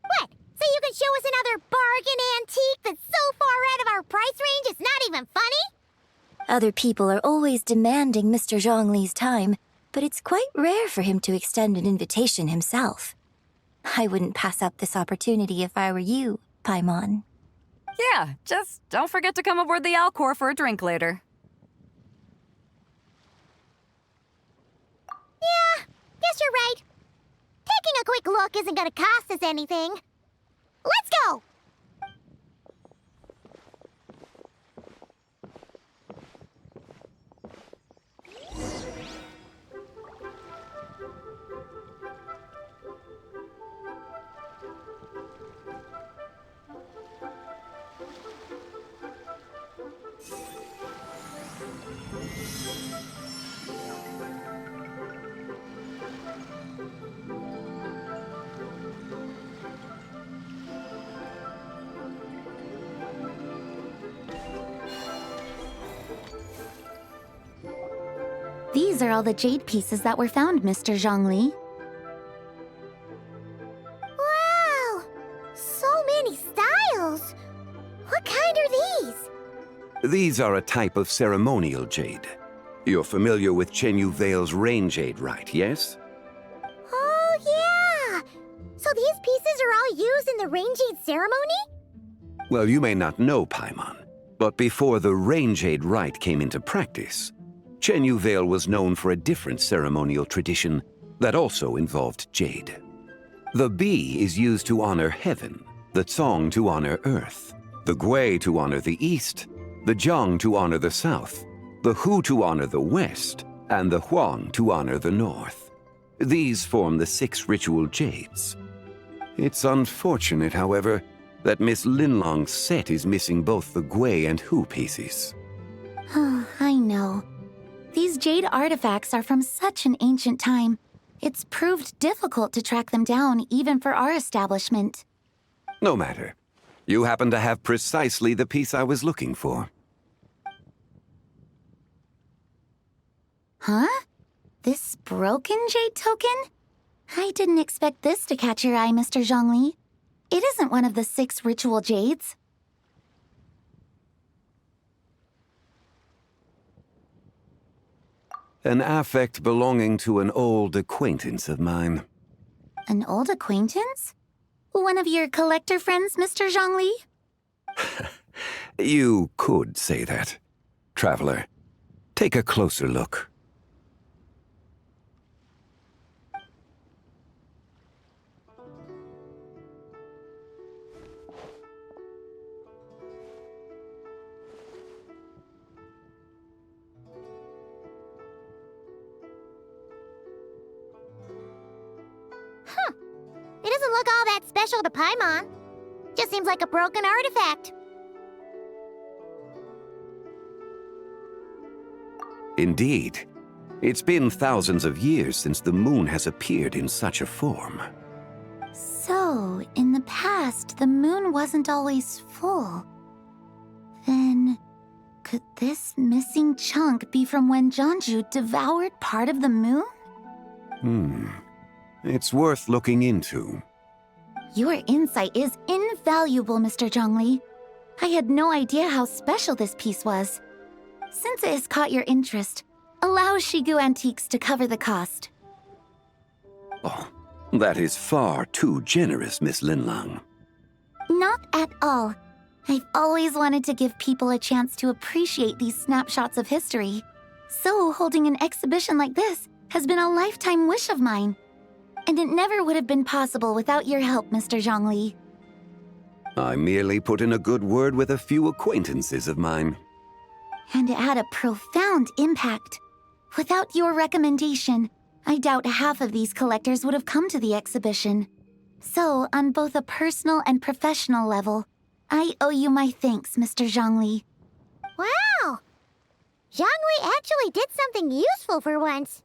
S2: What? So you can show us another bargain antique that's so far out of our price range it's not even funny?
S14: Other people are always demanding Mr. Zhongli's time, but it's quite rare for him to extend an invitation himself. I wouldn't pass up this opportunity if I were you, Paimon.
S17: Yeah, just don't forget to come aboard the Alcor for a drink later.
S2: quick look isn't gonna cost us anything. Let's go!
S1: These are all the jade pieces that were found, Mr. Zhongli.
S2: Wow! So many styles! What kind are these?
S16: These are a type of ceremonial jade. You're familiar with Chenyu Vale's rain jade, right, yes?
S2: Oh, yeah! So these pieces are all used in the rain jade ceremony?
S16: Well, you may not know, Paimon, but before the rain jade rite came into practice, Chenyu Vale was known for a different ceremonial tradition that also involved jade. The Bi is used to honor heaven, the Cong to honor earth, the Gui to honor the east, the Jiang to honor the south, the Hu to honor the west, and the Huang to honor the north. These form the 6 ritual jades. It's unfortunate, however, that Miss Linlong's set is missing both the Gui and Hu pieces.
S1: I know. These jade artifacts are from such an ancient time. It's proved difficult to track them down even for our establishment.
S16: No matter. You happen to have precisely the piece I was looking for.
S1: Huh? This broken jade token? I didn't expect this to catch your eye, Mr. Zhongli. It isn't one of the 6 ritual jades.
S16: An affect belonging to an old acquaintance of mine.
S1: An old acquaintance? One of your collector friends, Mr. Zhongli?
S16: You could say that. Traveler, take a closer look.
S2: It doesn't look all that special to Paimon. Just seems like a broken artifact.
S16: Indeed. It's been thousands of years since the moon has appeared in such a form.
S1: So, in the past, the moon wasn't always full. Then, could this missing chunk be from when Jianzhu devoured part of the moon?
S16: It's worth looking into.
S1: Your insight is invaluable, Mr. Zhongli. I had no idea how special this piece was. Since it has caught your interest, allow Shigu Antiques to cover the cost.
S16: Oh, that is far too generous, Miss Linlang.
S1: Not at all. I've always wanted to give people a chance to appreciate these snapshots of history. So holding an exhibition like this has been a lifetime wish of mine. And it never would have been possible without your help, Mr. Zhongli.
S16: I merely put in a good word with a few acquaintances of mine.
S1: And it had a profound impact. Without your recommendation, I doubt half of these collectors would have come to the exhibition. So, on both a personal and professional level, I owe you my thanks, Mr. Zhongli.
S2: Wow! Zhongli actually did something useful for once.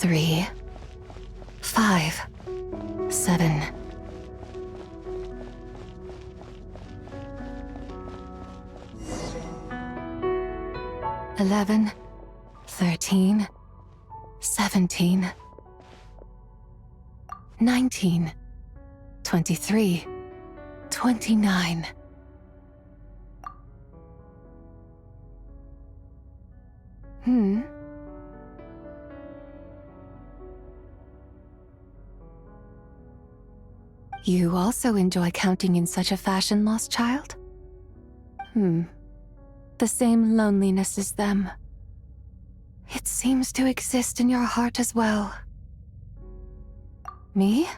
S14: 3, 5, 7. 11, 13, 17, 19, 23, 29. You also enjoy counting in such a fashion, lost child? The same loneliness as them. It seems to exist in your heart as well. Me?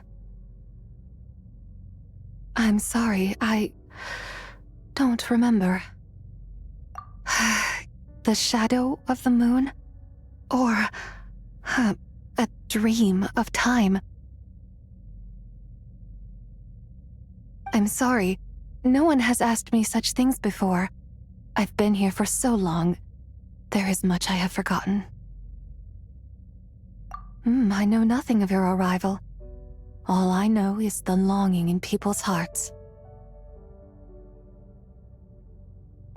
S14: I'm sorry, I don't remember. The shadow of the moon? Or a dream of time? I'm sorry. No one has asked me such things before. I've been here for so long. There is much I have forgotten. I know nothing of your arrival. All I know is the longing in people's hearts.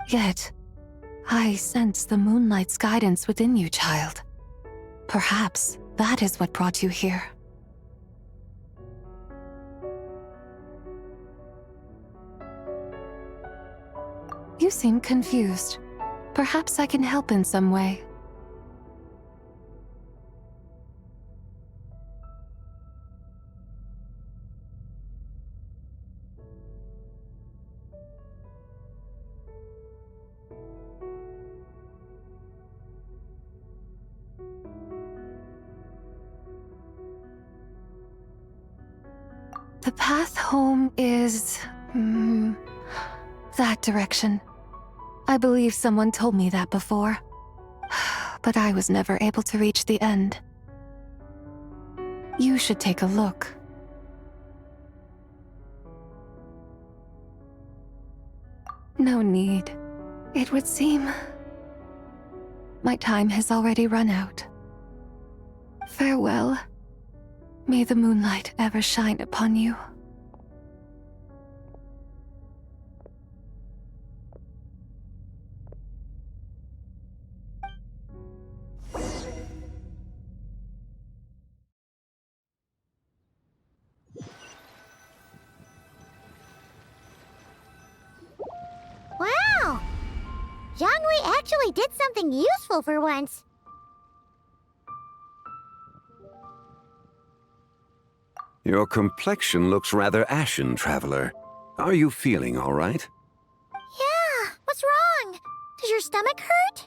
S14: Yet, I sense the moonlight's guidance within you, child. Perhaps that is what brought you here. You seem confused. Perhaps I can help in some way. The path home is... that direction. I believe someone told me that before, but I was never able to reach the end. You should take a look. No need. It would seem my time has already run out. Farewell. May the moonlight ever shine upon you.
S2: Wow! Jiangwei actually did something useful for once.
S16: Your complexion looks rather ashen, Traveler. Are you feeling all right?
S2: Yeah, what's wrong? Does your stomach hurt?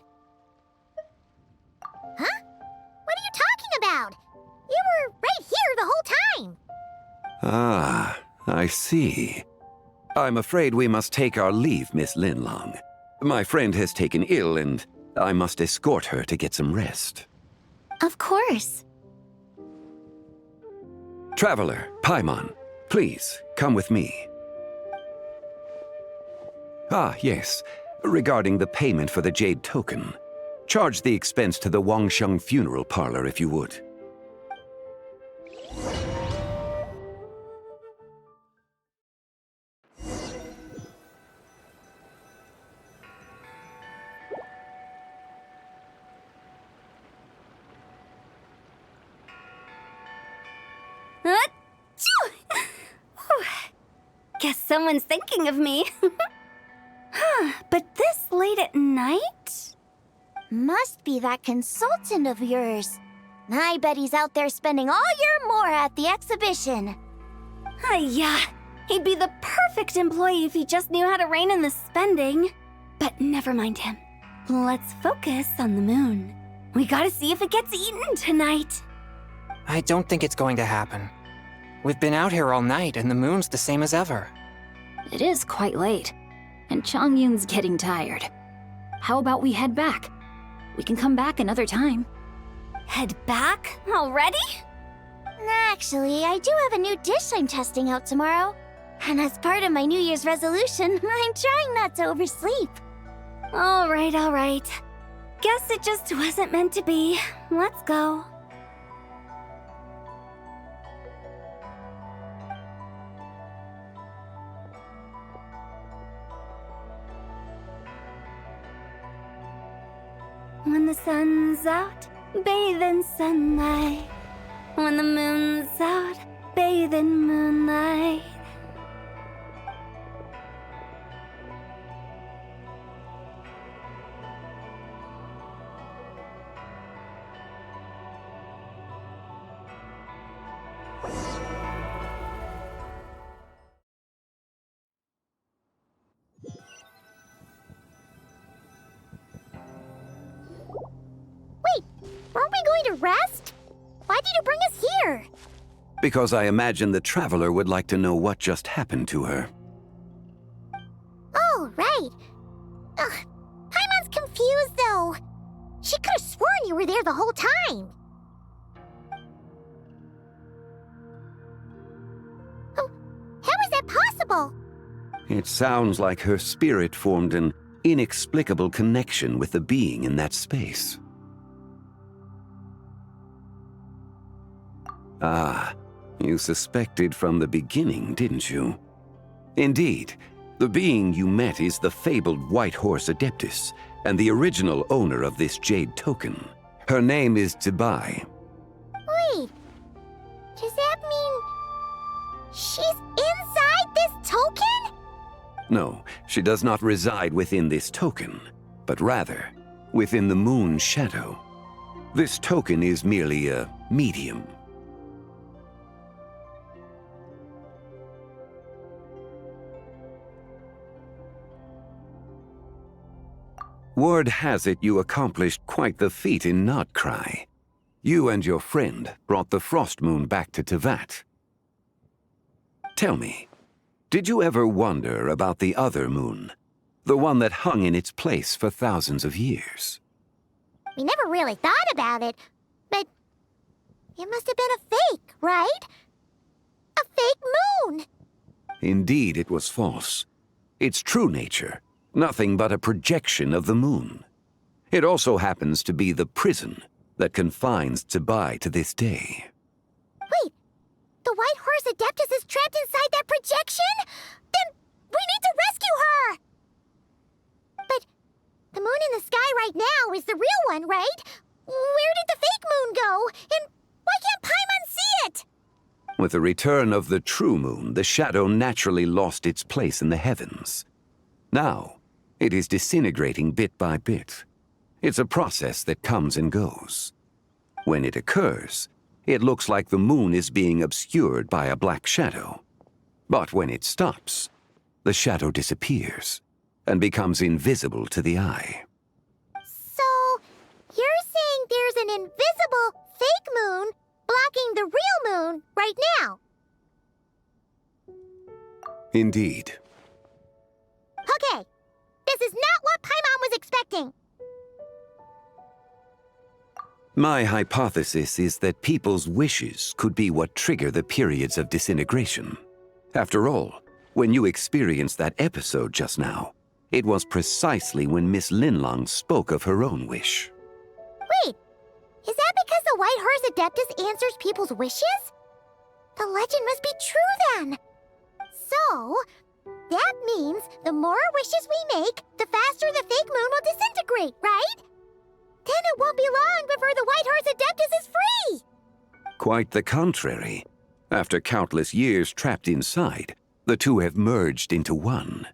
S2: Huh? What are you talking about? You were right here the whole time.
S16: Ah, I see. I'm afraid we must take our leave, Miss Linlong. My friend has taken ill and I must escort her to get some rest.
S1: Of course.
S16: Traveler, Paimon, please, come with me. Ah, yes. Regarding the payment for the Jade Token. Charge the expense to the Wangsheng Funeral Parlor if you would.
S1: Guess someone's thinking of me. But this late at night?
S2: Must be that consultant of yours. I bet he's out there spending all year more at the exhibition.
S1: Yeah, he'd be the perfect employee if he just knew how to rein in the spending. But never mind him. Let's focus on the moon. We gotta see if it gets eaten tonight.
S11: I don't think it's going to happen. We've been out here all night, and the moon's the same as ever.
S7: It is quite late, and Chongyun's getting tired. How about we head back? We can come back another time.
S1: Head back? Already?
S2: Actually, I do have a new dish I'm testing out tomorrow. And as part of my New Year's resolution, I'm trying not to oversleep.
S1: All right. Guess it just wasn't meant to be. Let's go. When the sun's out, bathe in sunlight. When the moon's out, bathe in moonlight.
S2: Wait, weren't we going to rest? Why did you bring us here?
S16: Because I imagine the traveler would like to know what just happened to her.
S2: Oh, right. Ugh, Paimon's confused, though. She could have sworn you were there the whole time. How is that possible?
S16: It sounds like her spirit formed an inexplicable connection with the being in that space. Ah, you suspected from the beginning, didn't you? Indeed, the being you met is the fabled White Horse Adeptus, and the original owner of this jade token. Her name is Zibai.
S2: Wait, does that mean she's inside this token?
S16: No, she does not reside within this token, but rather within the moon shadow. This token is merely a medium. Word has it you accomplished quite the feat in Notcry. You and your friend brought the Frost Moon back to Tevat. Tell me, did you ever wonder about the other moon? The one that hung in its place for thousands of years?
S2: We never really thought about it, but it must have been a fake, right? A fake moon!
S16: Indeed, it was false. Its true nature, nothing but a projection of the moon. It also happens to be the prison that confines Zibai to this day.
S2: Wait, the White Horse Adeptus is trapped inside that projection? Then we need to rescue her! But the moon in the sky right now is the real one, right? Where did the fake moon go? And why can't Paimon see it?
S16: With the return of the true moon, the shadow naturally lost its place in the heavens. Now, it is disintegrating bit by bit. It's a process that comes and goes. When it occurs, it looks like the moon is being obscured by a black shadow. But when it stops, the shadow disappears and becomes invisible to the eye.
S2: So, you're saying there's an invisible fake moon blocking the real moon right now?
S16: Indeed.
S2: Okay, this is not what Paimon was expecting.
S16: My hypothesis is that people's wishes could be what trigger the periods of disintegration. After all, when you experienced that episode just now, it was precisely when Miss Linlong spoke of her own wish.
S2: Wait, is that because the White Horse Adeptus answers people's wishes? The legend must be true then. So, that means the more wishes we make, the faster the fake moon will disintegrate, right? Then it won't be long before the White Horse Adeptus is free!
S16: Quite the contrary. After countless years trapped inside, the two have merged into one.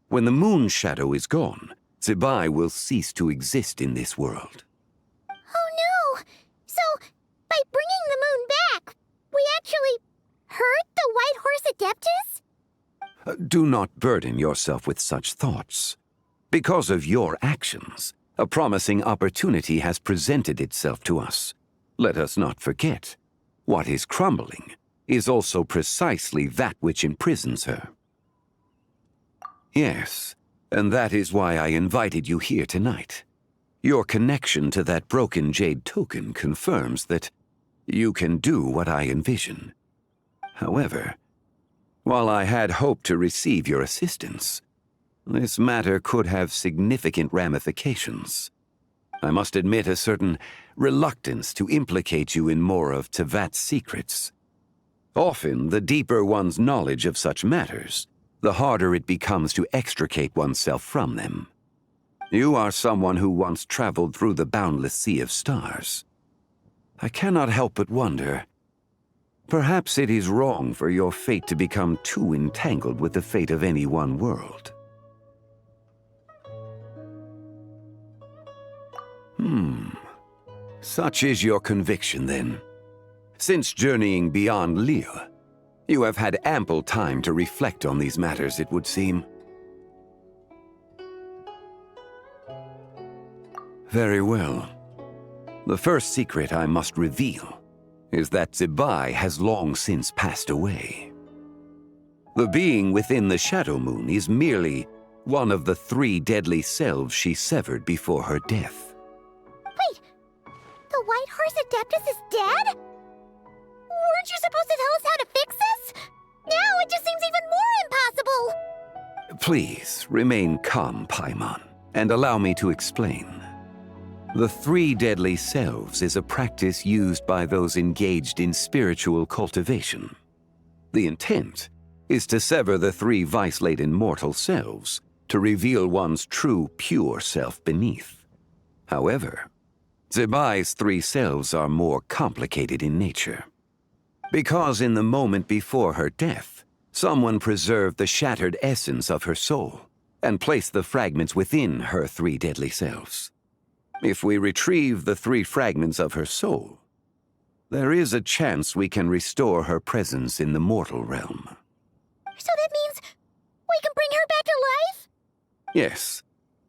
S16: When the moon shadow is gone, Zibai will cease to exist in this world.
S2: Oh no! So, by bringing the moon back, we actually hurt the White Horse Adeptus?
S16: Do not burden yourself with such thoughts. Because of your actions, a promising opportunity has presented itself to us. Let us not forget, what is crumbling is also precisely that which imprisons her. Yes, and that is why I invited you here tonight. Your connection to that broken jade token confirms that you can do what I envision. However, while I had hoped to receive your assistance, this matter could have significant ramifications. I must admit a certain reluctance to implicate you in more of Tevat's secrets. Often, the deeper one's knowledge of such matters, the harder it becomes to extricate oneself from them. You are someone who once traveled through the boundless sea of stars. I cannot help but wonder, perhaps it is wrong for your fate to become too entangled with the fate of any one world. Such is your conviction, then. Since journeying beyond Lille, you have had ample time to reflect on these matters, it would seem. Very well. The first secret I must reveal is that Zebai has long since passed away. The being within the Shadow Moon is merely one of the 3 deadly selves she severed before her death.
S2: Wait, the White Horse Adeptus is dead? Weren't you supposed to tell us how to fix this? Now it just seems even more impossible!
S16: Please, remain calm, Paimon, and allow me to explain. The 3 deadly selves is a practice used by those engaged in spiritual cultivation. The intent is to sever the 3 vice-laden mortal selves to reveal one's true, pure self beneath. However, Zebai's 3 selves are more complicated in nature. Because in the moment before her death, someone preserved the shattered essence of her soul and placed the fragments within her 3 deadly selves. If we retrieve the 3 fragments of her soul, there is a chance we can restore her presence in the mortal realm.
S2: So that means we can bring her back to life?
S16: Yes,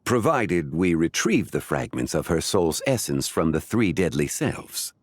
S16: provided we retrieve the fragments of her soul's essence from the 3 deadly selves.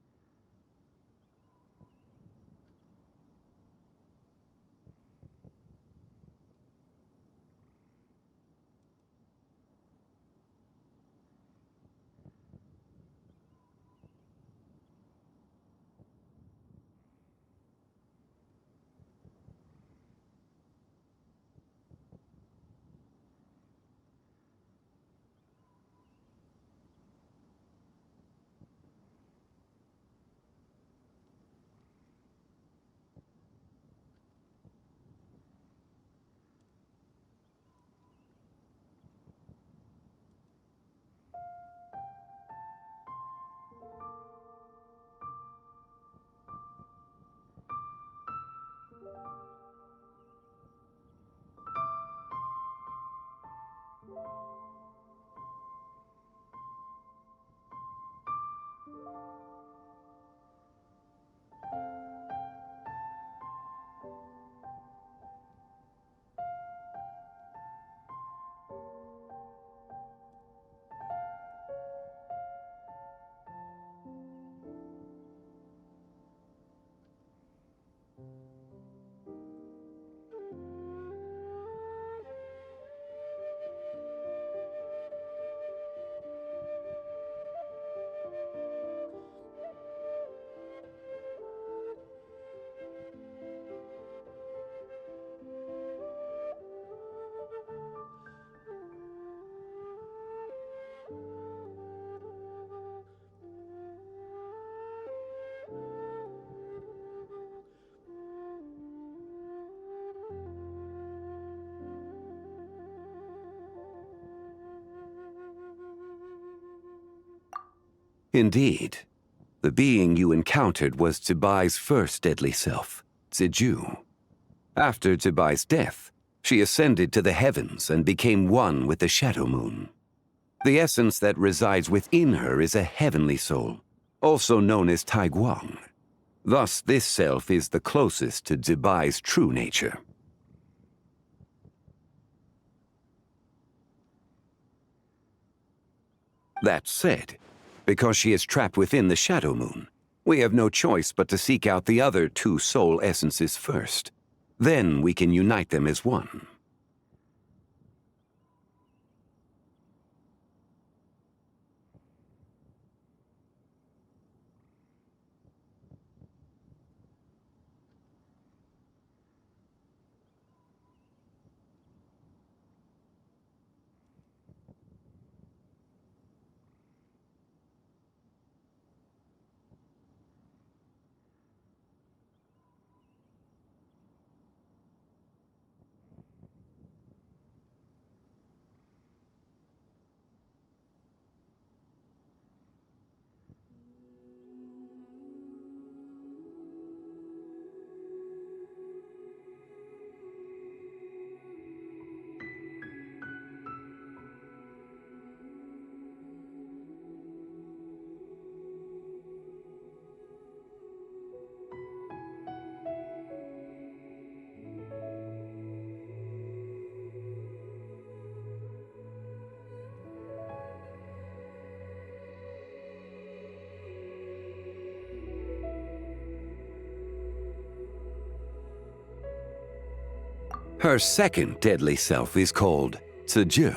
S16: Indeed, the being you encountered was Zebai's first deadly self, Ziju. After Zebai's death, she ascended to the heavens and became one with the Shadow Moon. The essence that resides within her is a heavenly soul, also known as Taiguang. Thus, this self is the closest to Zebai's true nature. That said, because she is trapped within the Shadow Moon, we have no choice but to seek out the other 2 soul essences first. Then we can unite them as one. Her second deadly self is called Tzu.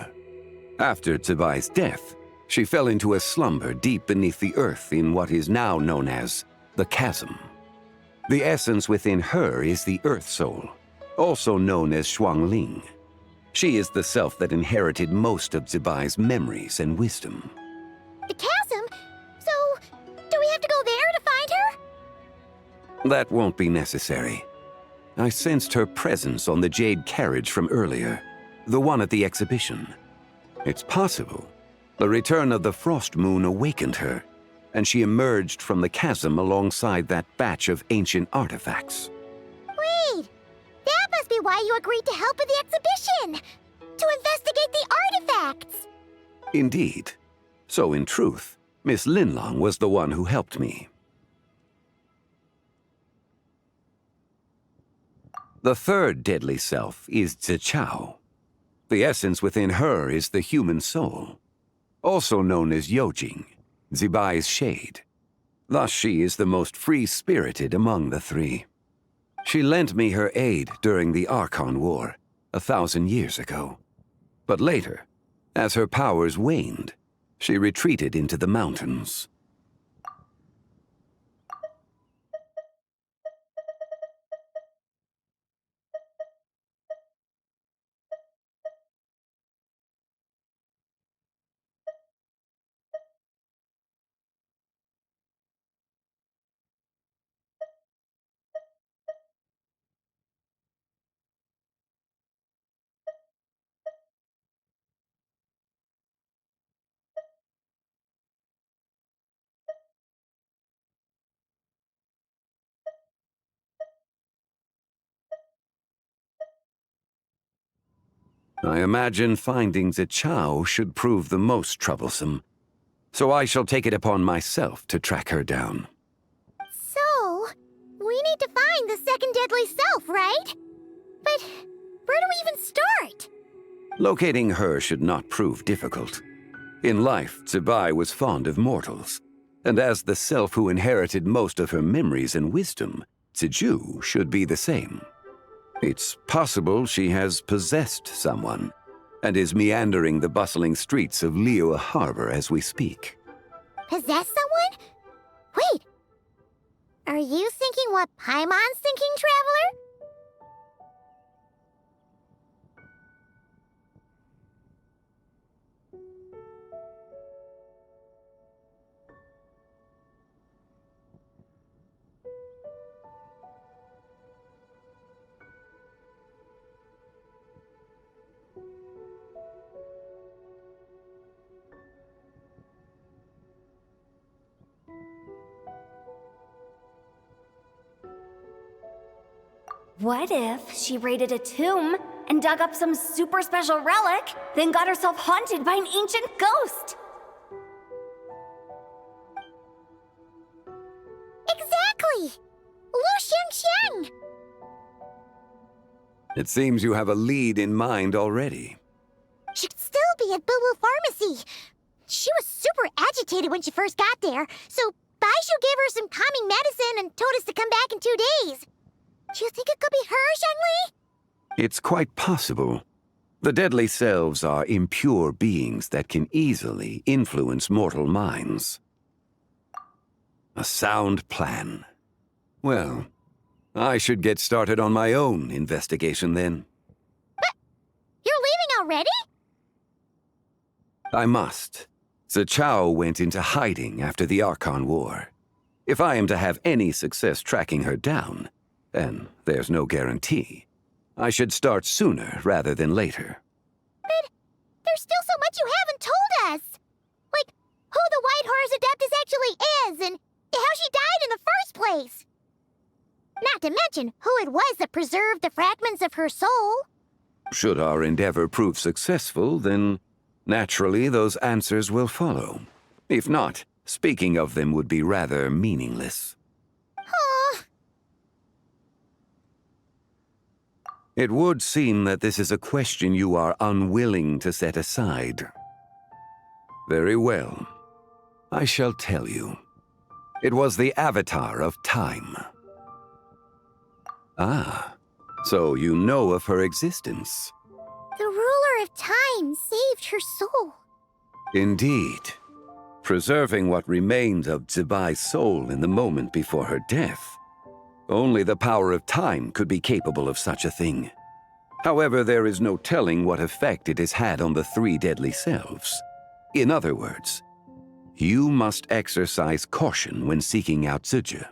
S16: After Zibai's death, she fell into a slumber deep beneath the earth in what is now known as the Chasm. The essence within her is the Earth Soul, also known as Xuangling. She is the self that inherited most of Zibai's memories and wisdom.
S2: The chasm? So, do we have to go there to find her?
S16: That won't be necessary. I sensed her presence on the jade carriage from earlier, the one at the exhibition. It's possible the return of the Frost Moon awakened her, and she emerged from the chasm alongside that batch of ancient artifacts.
S2: Wait! That must be why you agreed to help with the exhibition! To investigate the artifacts!
S16: Indeed. So in truth, Miss Linlong was the one who helped me. The third deadly self is Zichao. The essence within her is the human soul, also known as Yojing, Zibai's shade. Thus she is the most free-spirited among the three. She lent me her aid during the Archon War, 1,000 years ago. But later, as her powers waned, she retreated into the mountains. I imagine finding Zichao should prove the most troublesome, so I shall take it upon myself to track her down.
S2: So, we need to find the second deadly self, right? But where do we even start?
S16: Locating her should not prove difficult. In life, Zibai was fond of mortals, and as the self who inherited most of her memories and wisdom, Ziju should be the same. It's possible she has possessed someone, and is meandering the bustling streets of Liyue Harbor as we speak.
S2: Possess someone? Wait! Are you thinking what Paimon's thinking, Traveler?
S18: What if she raided a tomb and dug up some super special relic, then got herself haunted by an ancient ghost?
S2: Exactly! Lu Xiangxiang!
S16: It seems you have a lead in mind already.
S2: She'd still be at Boo Boo Pharmacy. She was super agitated when she first got there, so Baishu gave her some calming medicine and told us to come back in 2 days. Do you think it could be her, Zhengli?
S16: It's quite possible. The deadly selves are impure beings that can easily influence mortal minds. A sound plan. Well, I should get started on my own investigation then.
S2: But you're leaving already?
S16: I must. Zichao went into hiding after the Archon War. If I am to have any success tracking her down, and there's no guarantee, I should start sooner rather than later.
S2: But there's still so much you haven't told us! Like, who the White Horror's Adeptus actually is, and how she died in the first place! Not to mention who it was that preserved the fragments of her soul.
S16: Should our endeavor prove successful, then naturally those answers will follow. If not, speaking of them would be rather meaningless.
S2: Huh.
S16: It would seem that this is a question you are unwilling to set aside. Very well. I shall tell you. It was the Avatar of Time. Ah, So you know of her existence.
S2: The ruler of time saved her soul.
S16: Indeed. Preserving what remained of Zibai's soul in the moment before her death. Only the power of time could be capable of such a thing. However, there is no telling what effect it has had on the three deadly selves. In other words, you must exercise caution when seeking out Ziji.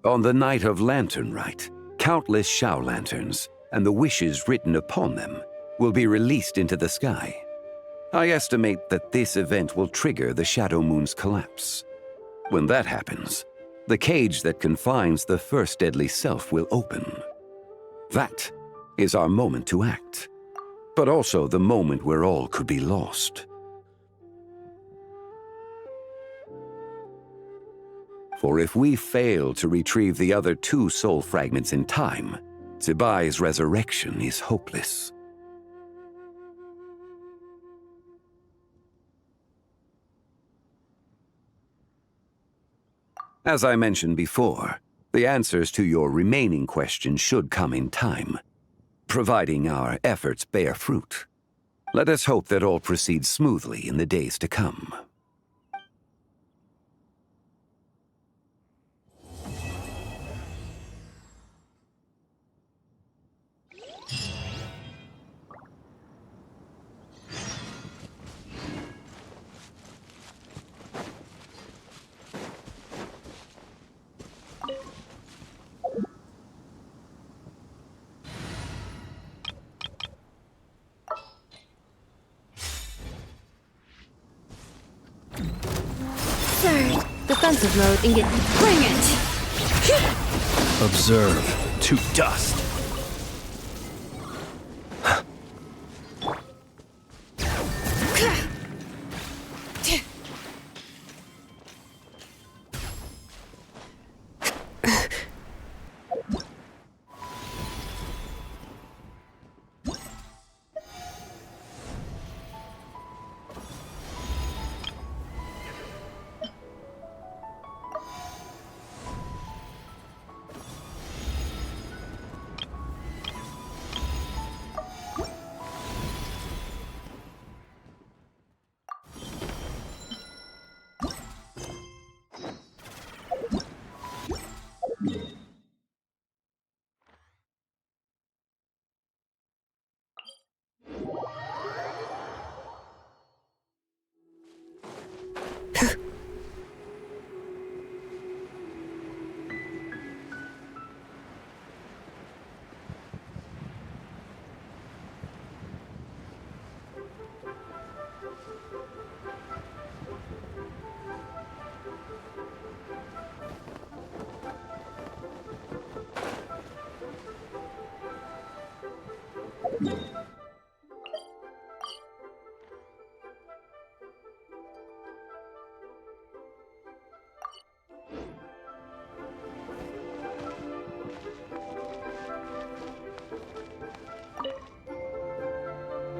S16: On the night of Lantern Rite, countless Shao lanterns and the wishes written upon them will be released into the sky. I estimate that this event will trigger the Shadow Moon's collapse. When that happens, the cage that confines the first deadly self will open. That is our moment to act, but also the moment where all could be lost. For if we fail to retrieve the other two soul fragments in time, Zibai's resurrection is hopeless. As I mentioned before, the answers to your remaining questions should come in time, providing our efforts bear fruit. Let us hope that all proceeds smoothly in the days to come.
S9: Third, defensive mode and get. Bring it!
S3: Observe to dust.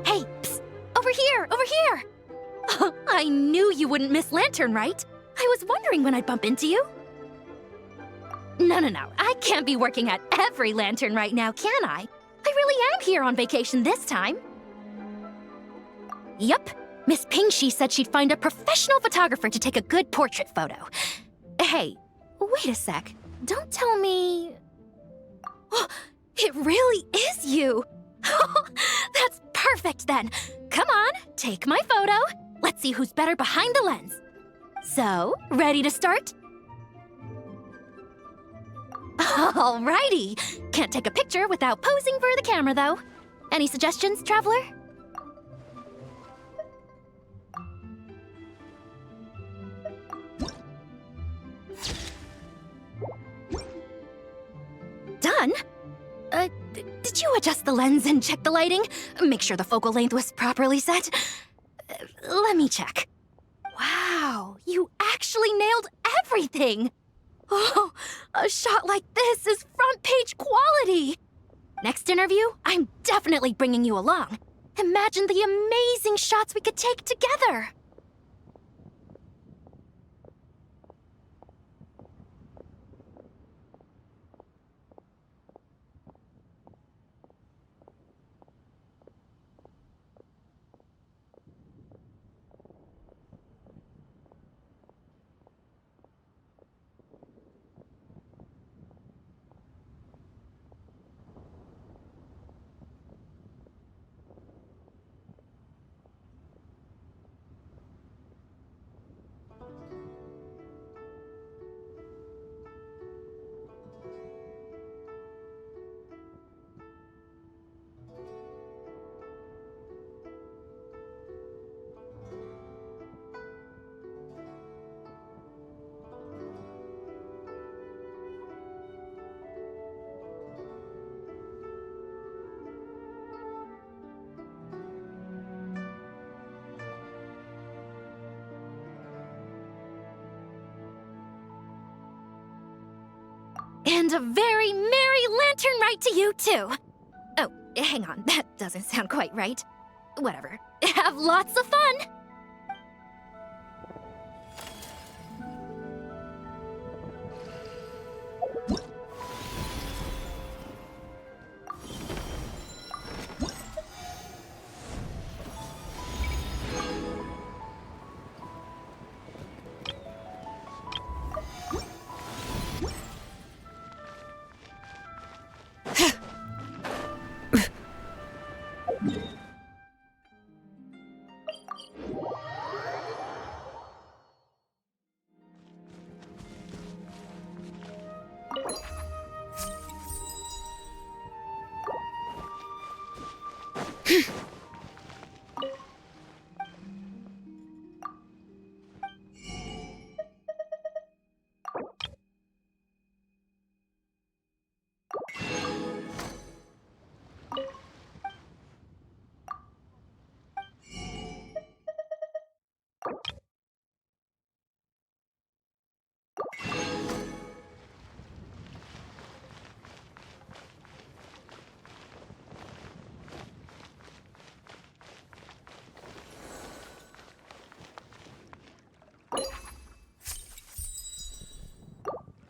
S7: Hey, psst! Over here! Over here! I knew you wouldn't miss Lantern, right? I was wondering when I'd bump into you. No. I can't be working at every Lantern right now, can I? I really am here on vacation this time. Yup. Miss Pingshi said she'd find a professional photographer to take a good portrait photo. Hey, wait a sec. Don't tell me... Oh, it really is you! That's perfect then. Come on, take my photo. Let's see who's better behind the lens. So, ready to start? Alrighty. Can't take a picture without posing for the camera, though. Any suggestions, traveler? Done? Did you adjust the lens and check the lighting? Make sure the focal length was properly set? Let me check. Wow, you actually nailed everything! Oh, a shot like this is front page quality! Next interview, I'm definitely bringing you along. Imagine the amazing shots we could take together! And a very merry lantern rite to you, too. Oh, hang on, that doesn't sound quite right. Whatever. Have lots of fun!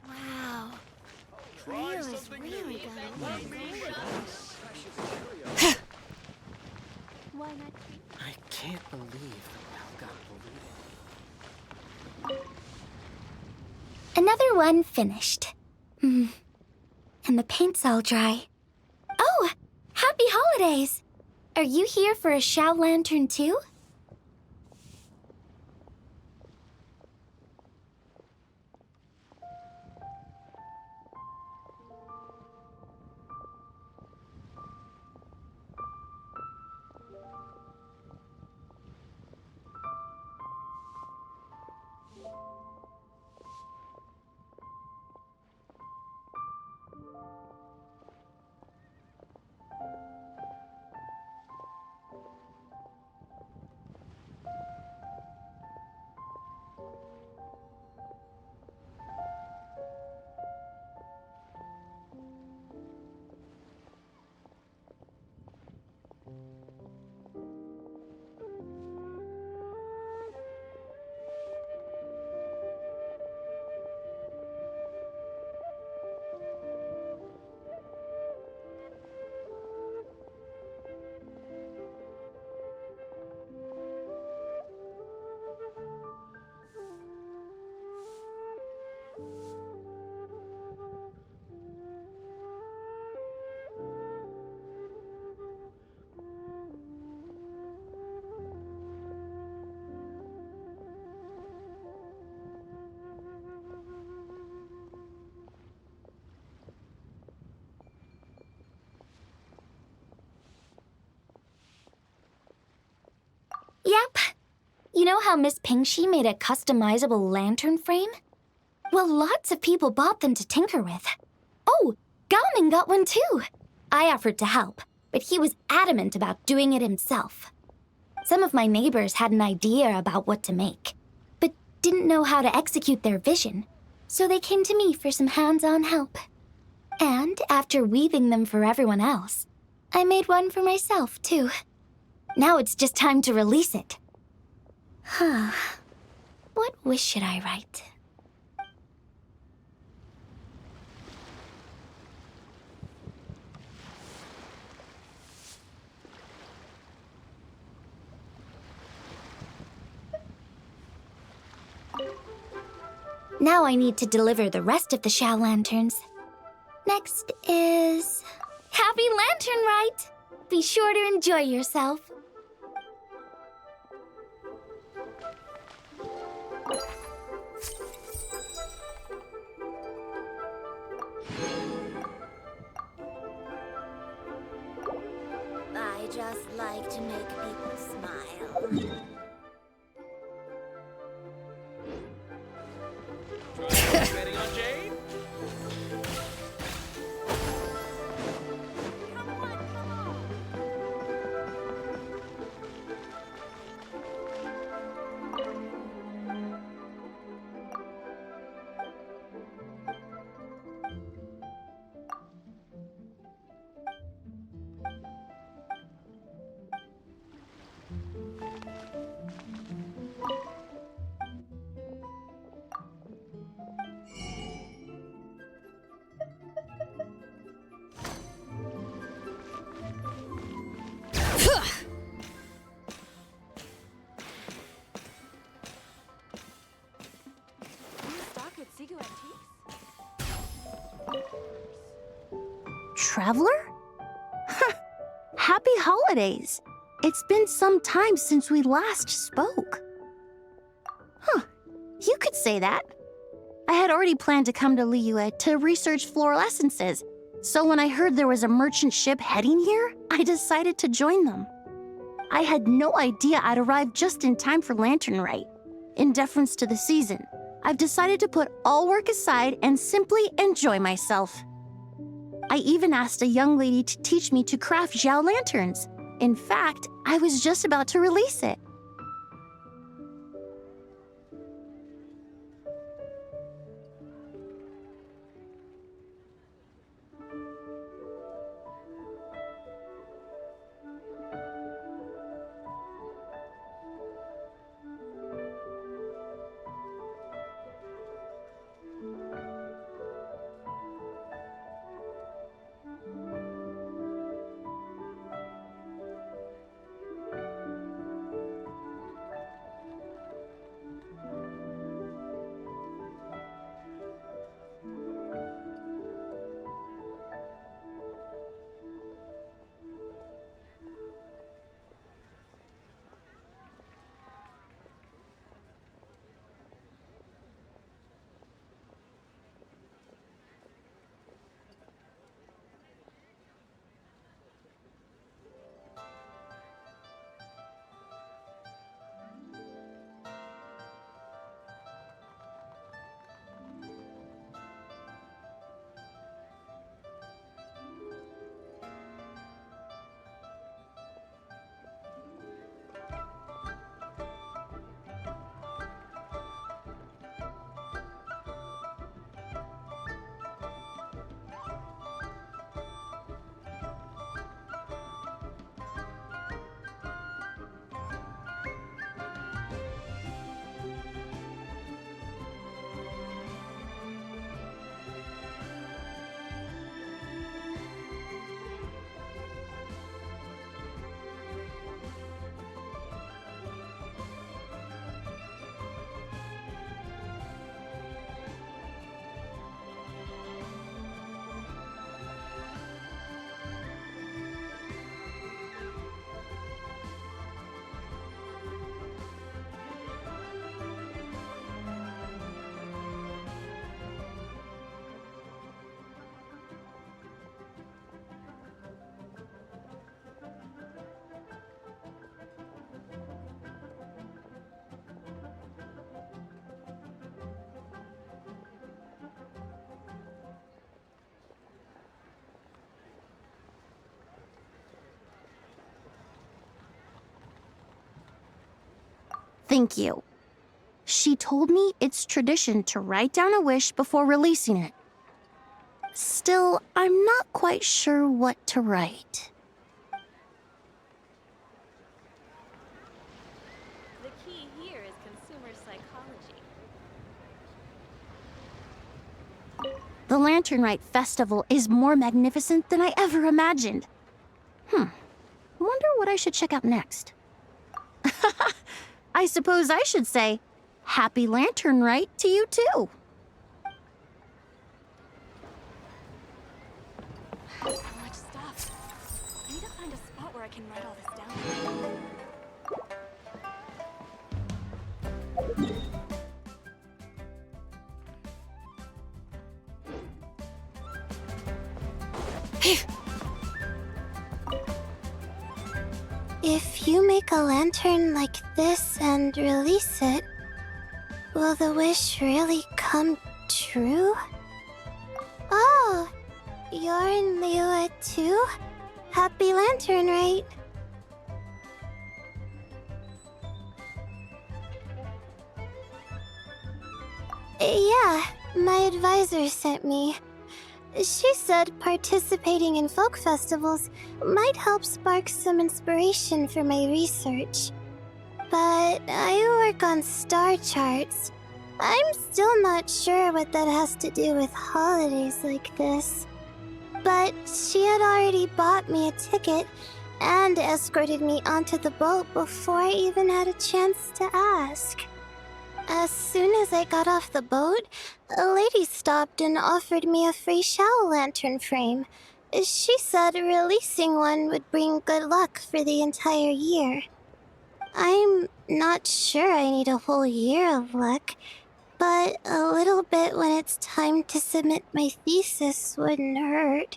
S18: Wow. Rio is really Why not?
S3: I can't believe that Mel got polluted.
S18: Another one finished. And the paint's all dry. Oh, happy holidays! Are you here for a Shao Lantern too? Yep. You know how Miss Pingshi made a customizable lantern frame? Well, lots of people bought them to tinker with. Oh, Gaoming got one too. I offered to help, but he was adamant about doing it himself. Some of my neighbors had an idea about what to make, but didn't know how to execute their vision, so they came to me for some hands-on help. And after weaving them for everyone else, I made one for myself too. Now it's just time to release it. Huh. What wish should I write? Now I need to deliver the rest of the Shao Lanterns. Next is... Happy Lantern Rite! Be sure to enjoy yourself. I just like to make people smile.
S3: Betting on Jade?
S19: Traveler? Happy holidays! It's been some time since we last spoke. Huh, you could say that. I had already planned to come to Liyue to research floral essences, so when I heard there was a merchant ship heading here, I decided to join them. I had no idea I'd arrive just in time for Lantern Rite. In deference to the season, I've decided to put all work aside and simply enjoy myself. I even asked a young lady to teach me to craft Xiao lanterns. In fact, I was just about to release it. Thank you. She told me it's tradition to write down a wish before releasing it. Still, I'm not quite sure what to write.
S20: The key here is consumer psychology.
S19: The Lantern Rite Festival is more magnificent than I ever imagined. Wonder what I should check out next. I suppose I should say, Happy Lantern Rite to you too.
S20: So much stuff. I need to find a spot where I can write all this down.
S2: If you make a lantern like this and release it, will the wish really come true? Oh, you're in Liyue too? Happy Lantern Rite. Yeah, my advisor sent me. She said participating in folk festivals might help spark some inspiration for my research. But I work on star charts. I'm still not sure what that has to do with holidays like this. But she had already bought me a ticket,
S21: and escorted me onto the boat before I even had a chance to ask. As soon as I got off the boat, a lady stopped and offered me a free shadow lantern frame. She said releasing one would bring good luck for the entire year. I'm not sure I need a whole year of luck, but a little bit when it's time to submit my thesis wouldn't hurt.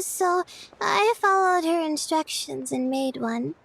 S21: So I followed her instructions and made one.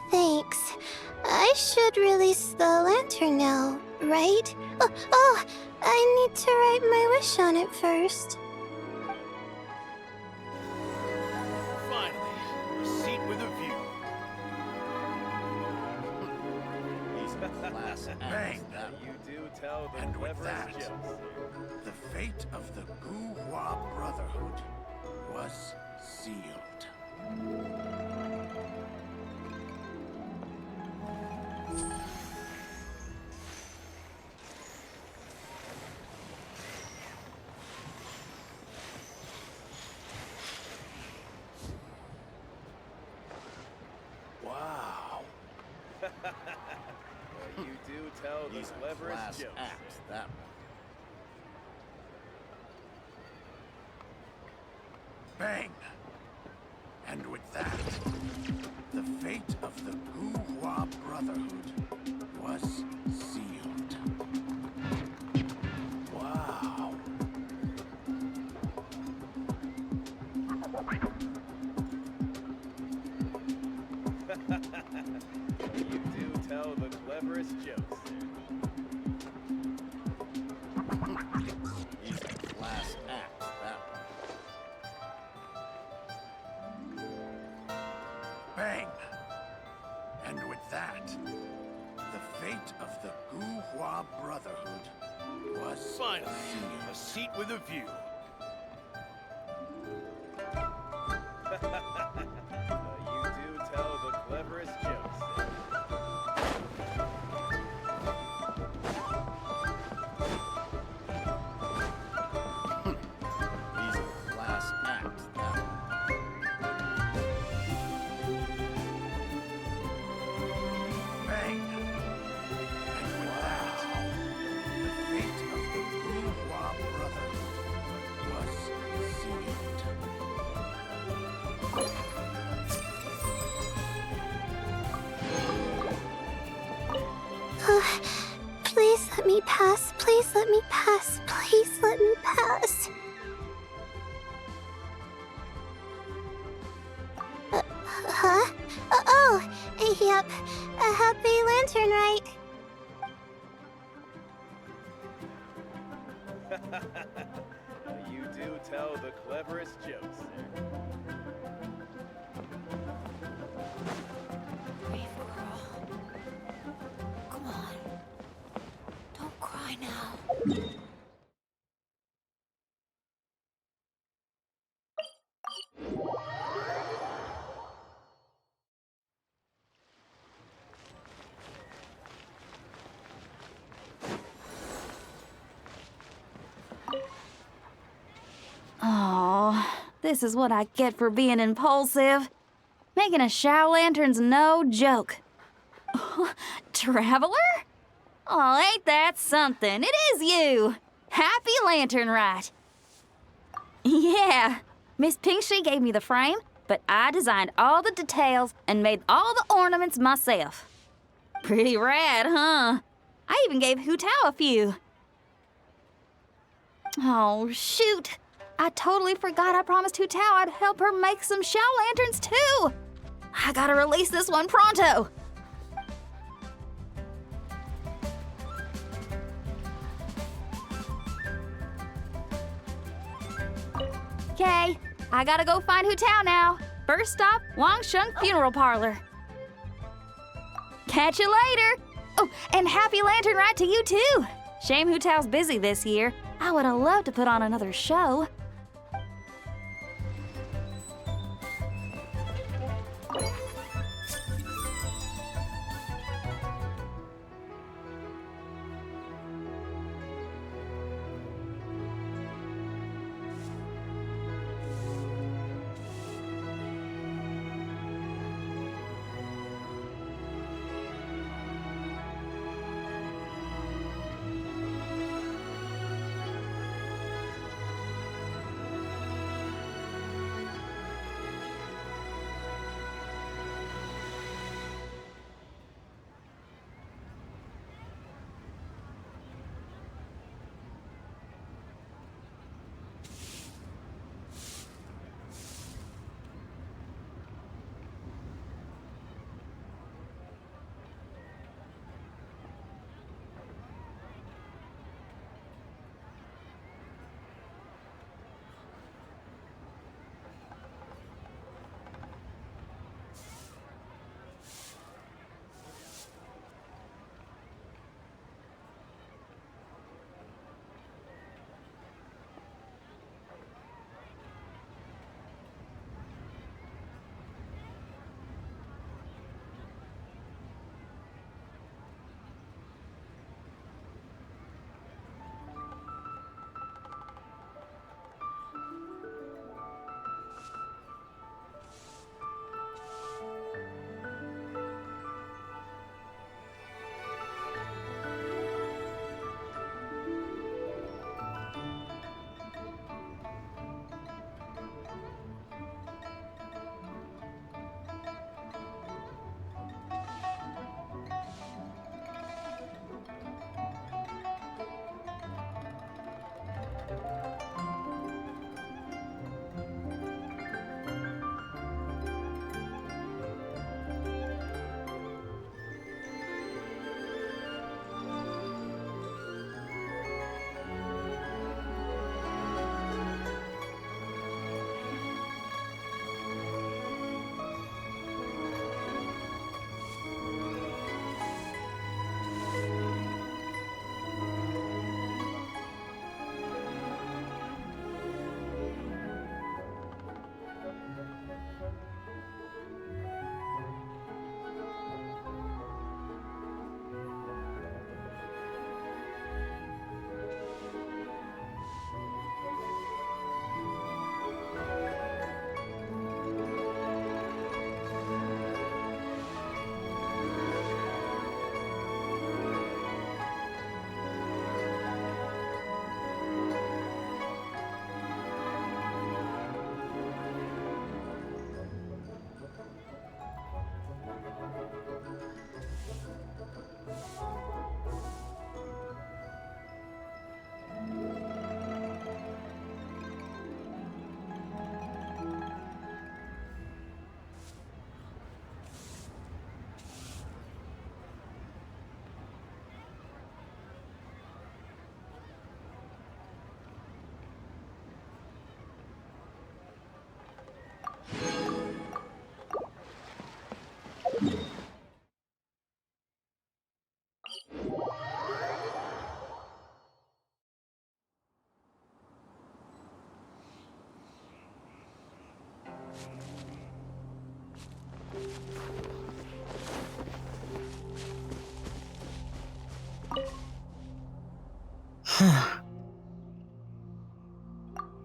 S21: Thanks. I should release the lantern now, right? Oh, I need to write my wish on it first.
S3: Finally, a seat with a view. These class bang. You do tell the and with that, the fate of the Guhua Brotherhood was sealed. Wow. You do tell the cleverest jokes. Act, that one. Bang! And with that, the fate of the Guhua Brotherhood was sealed. Wow. You do tell the cleverest jokes. He's a class act, that one. Bang! And with that, the fate of the Guhua Brotherhood was finally a seat with a view. You do tell the cleverest jokes. These are class acts now. Bang! And with that, the fate of the Guhua Brotherhood was sealed.
S21: Please let me pass. Please let me pass. Please let me pass. Huh? Oh, yep. A happy lantern, right?
S3: You do tell the cleverest jokes, sir.
S6: This is what I get for being impulsive. Making a shower lantern's no joke. Traveler? Oh, ain't that something? It is you! Happy Lantern Rite. Yeah, Miss Pinkshi gave me the frame, but I designed all the details and made all the ornaments myself. Pretty rad, huh? I even gave Hu Tao a few. Oh, shoot. I totally forgot I promised Hu Tao I'd help her make some shower lanterns, too. I gotta release this one pronto. Okay, I gotta go find Hu Tao now. First stop, Wangsheng Funeral Parlor. Catch you later. Oh, and happy Lantern Rite to you too. Shame Hu Tao's busy this year. I would have loved to put on another show.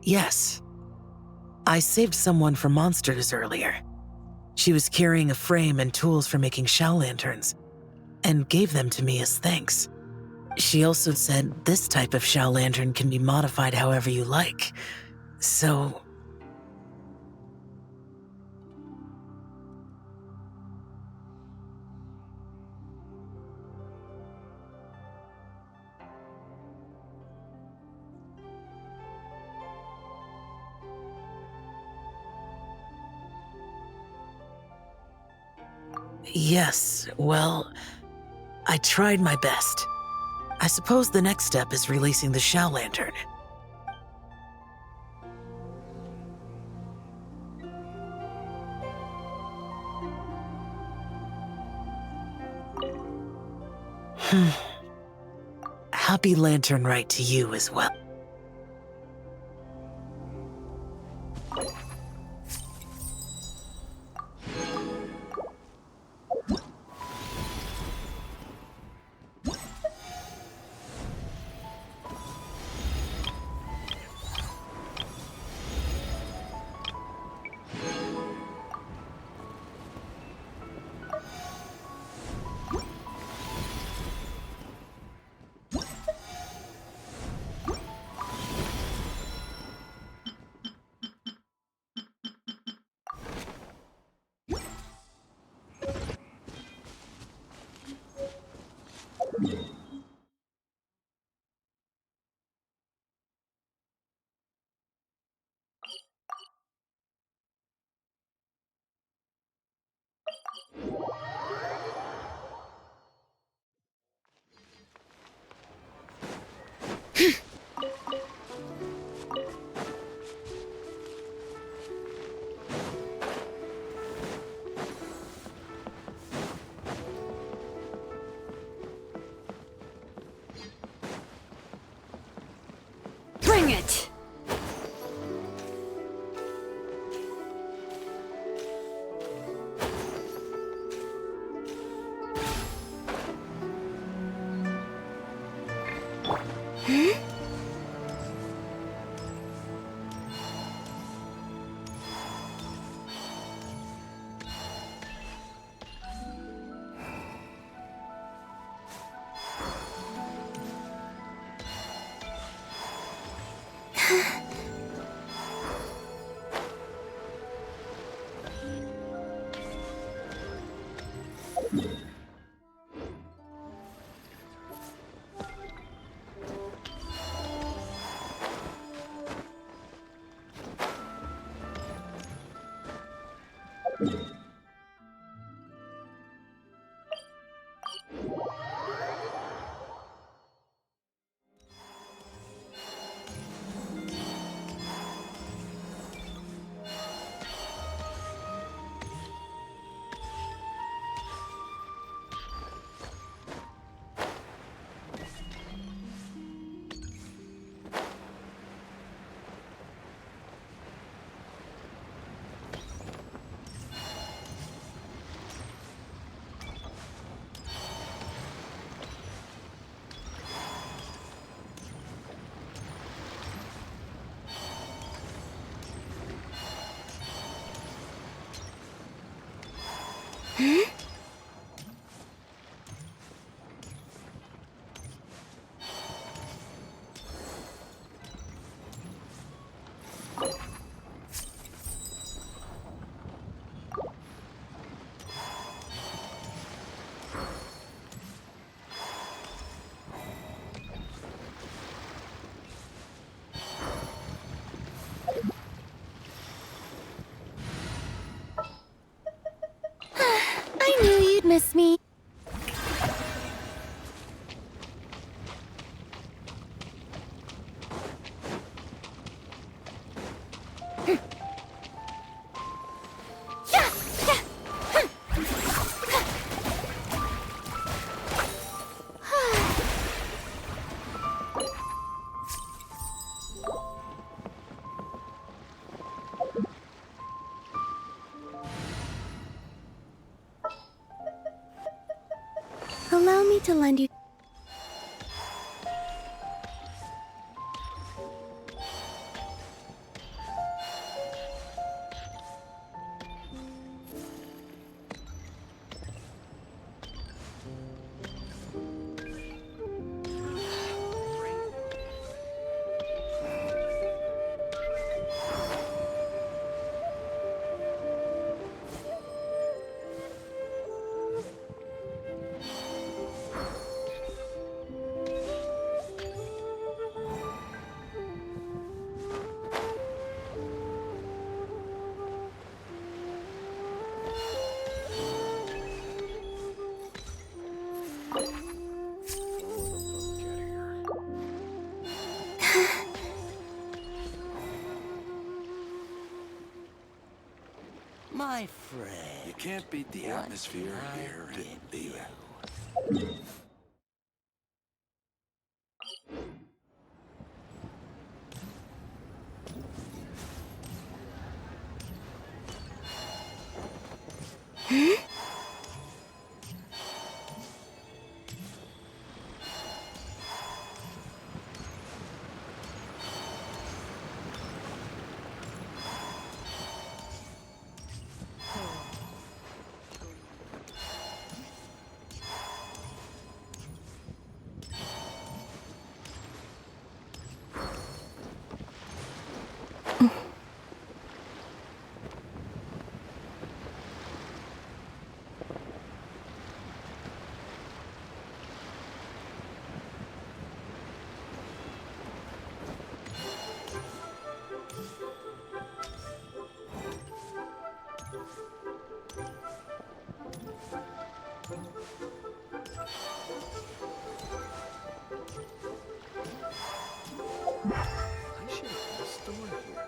S22: Yes.
S8: I saved someone from monsters earlier. She was carrying a frame and tools for making shell lanterns, and gave them to me as thanks. She also said this type of shell lantern can be modified however you like. So... Yes, well, I tried my best. I suppose the next step is releasing the shell lantern. Happy Lantern Rite to you as well.
S7: Bring it!
S21: I knew you'd miss me. Allow me to lend you...
S3: My friend. You can't beat the atmosphere here at Liyue. I should have put a store here.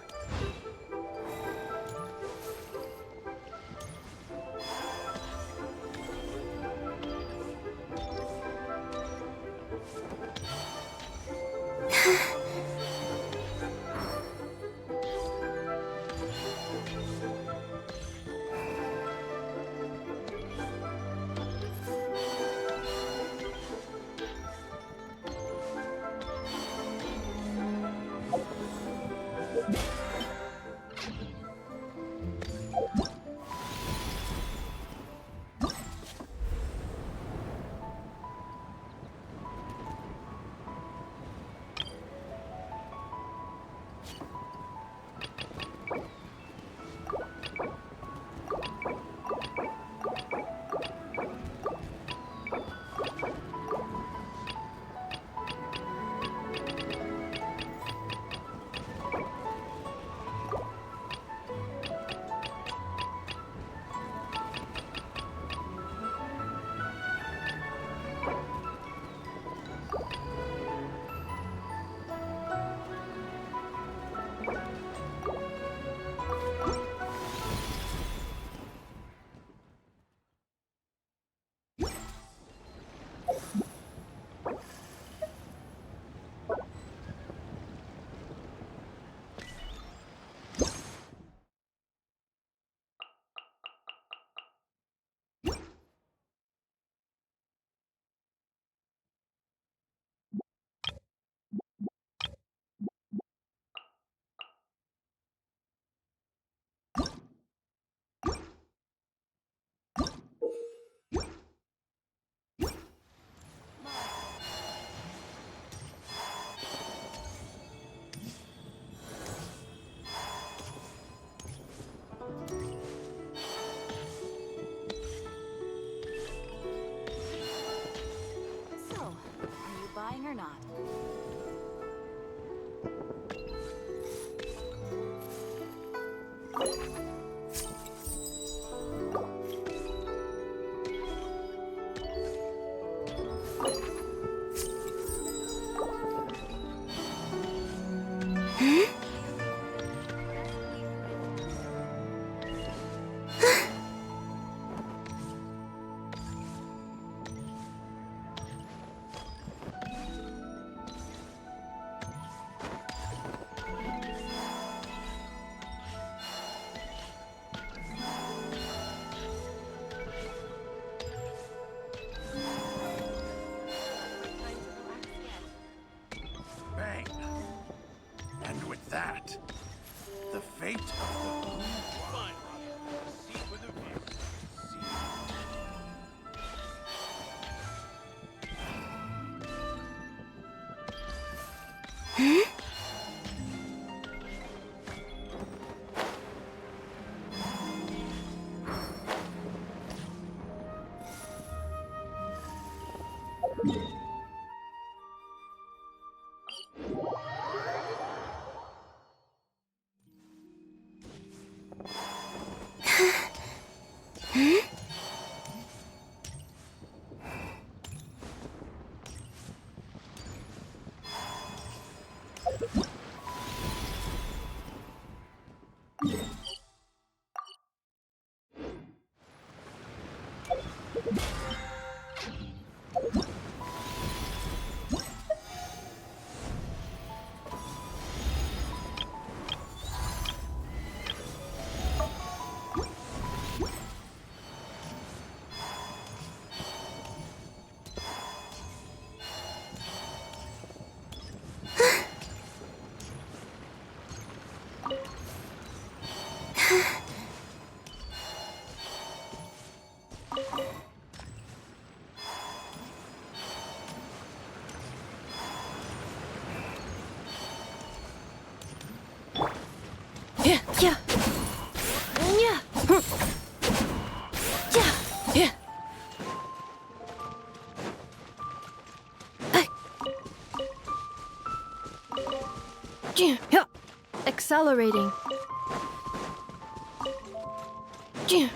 S6: So, are you buying or not?
S3: Bang! And with that, the fate of the Blue Wine. Seat with a view.
S5: Yeah. Yeah. Yeah. Yeah. Yeah. Yeah. Accelerating. Yeah.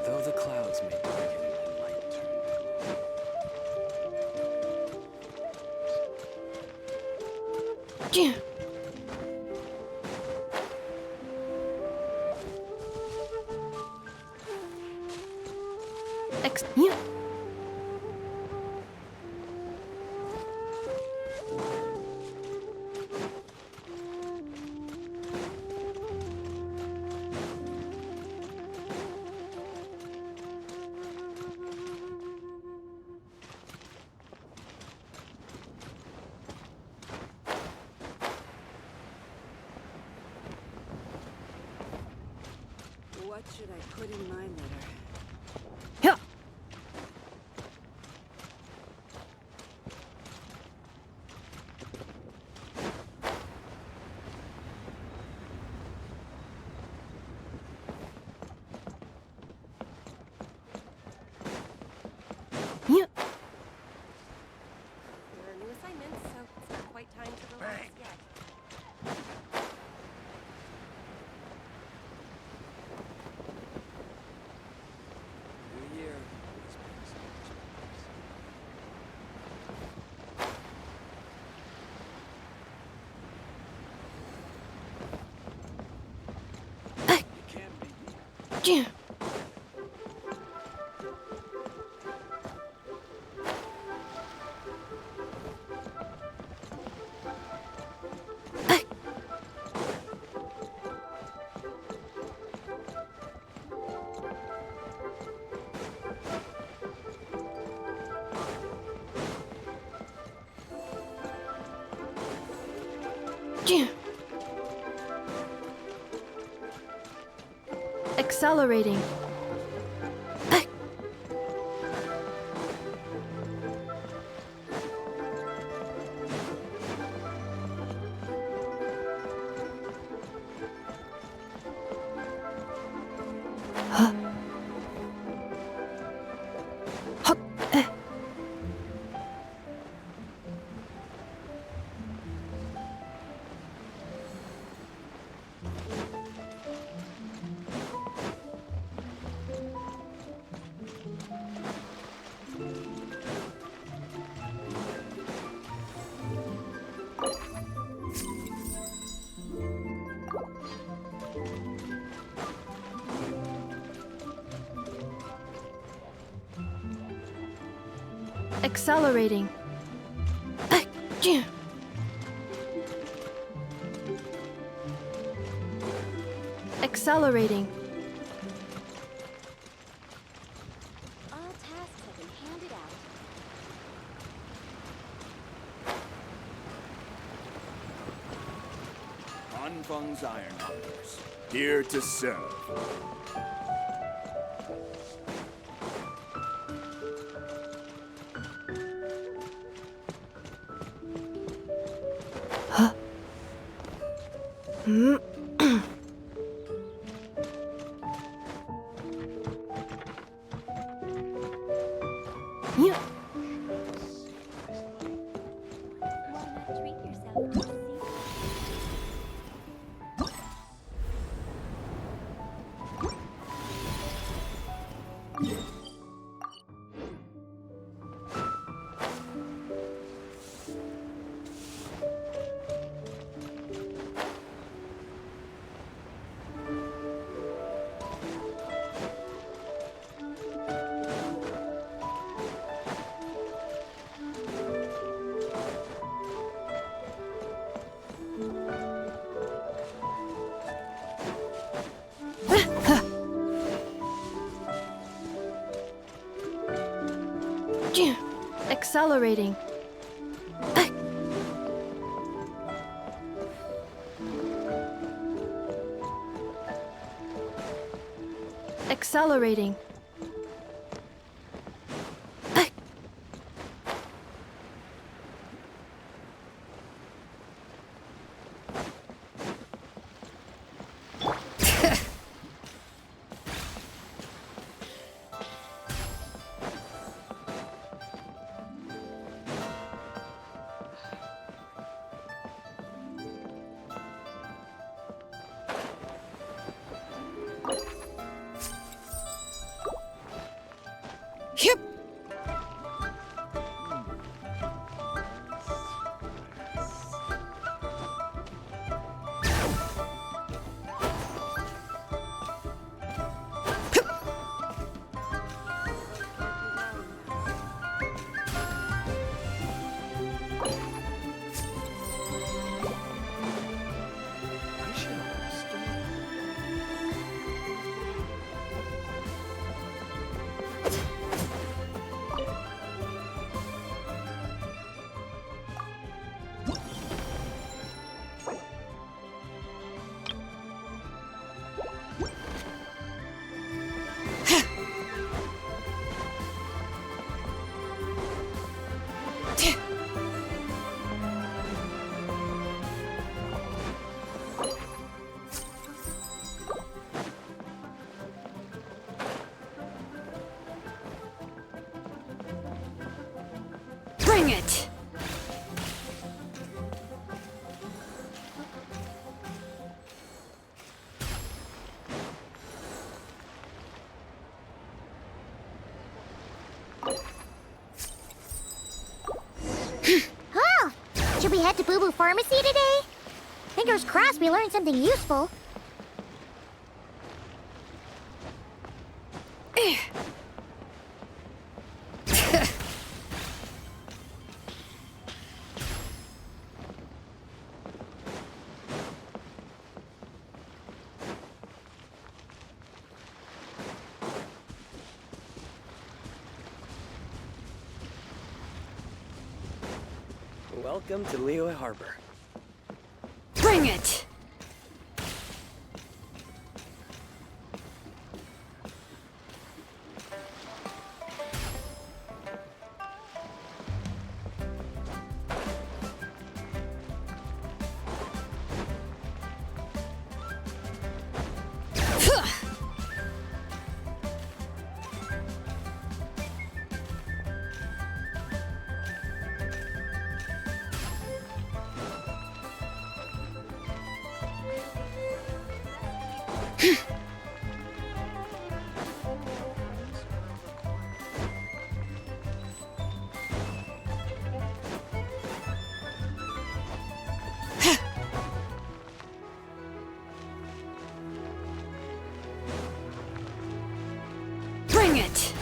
S4: Though the clouds may darken and light turn
S5: Yeah. Yeah.
S15: What should I put in my letter?
S5: Yeah. Yeah.
S15: There are new assignments, so it's not quite time to relax yet.
S4: New year.
S5: Yeah. Yeah. Accelerating. Accelerating. Yeah. Accelerating.
S15: All tasks have been handed out.
S3: Anfang's Ironmongers, here to serve.
S5: Yeah. Accelerating. Accelerating.
S7: Yep. Bring it!
S2: Oh, should we head to Boo Boo Pharmacy today? Fingers crossed we learned something useful.
S4: Welcome to Liyue Harbor.
S7: Bring it! Bring it!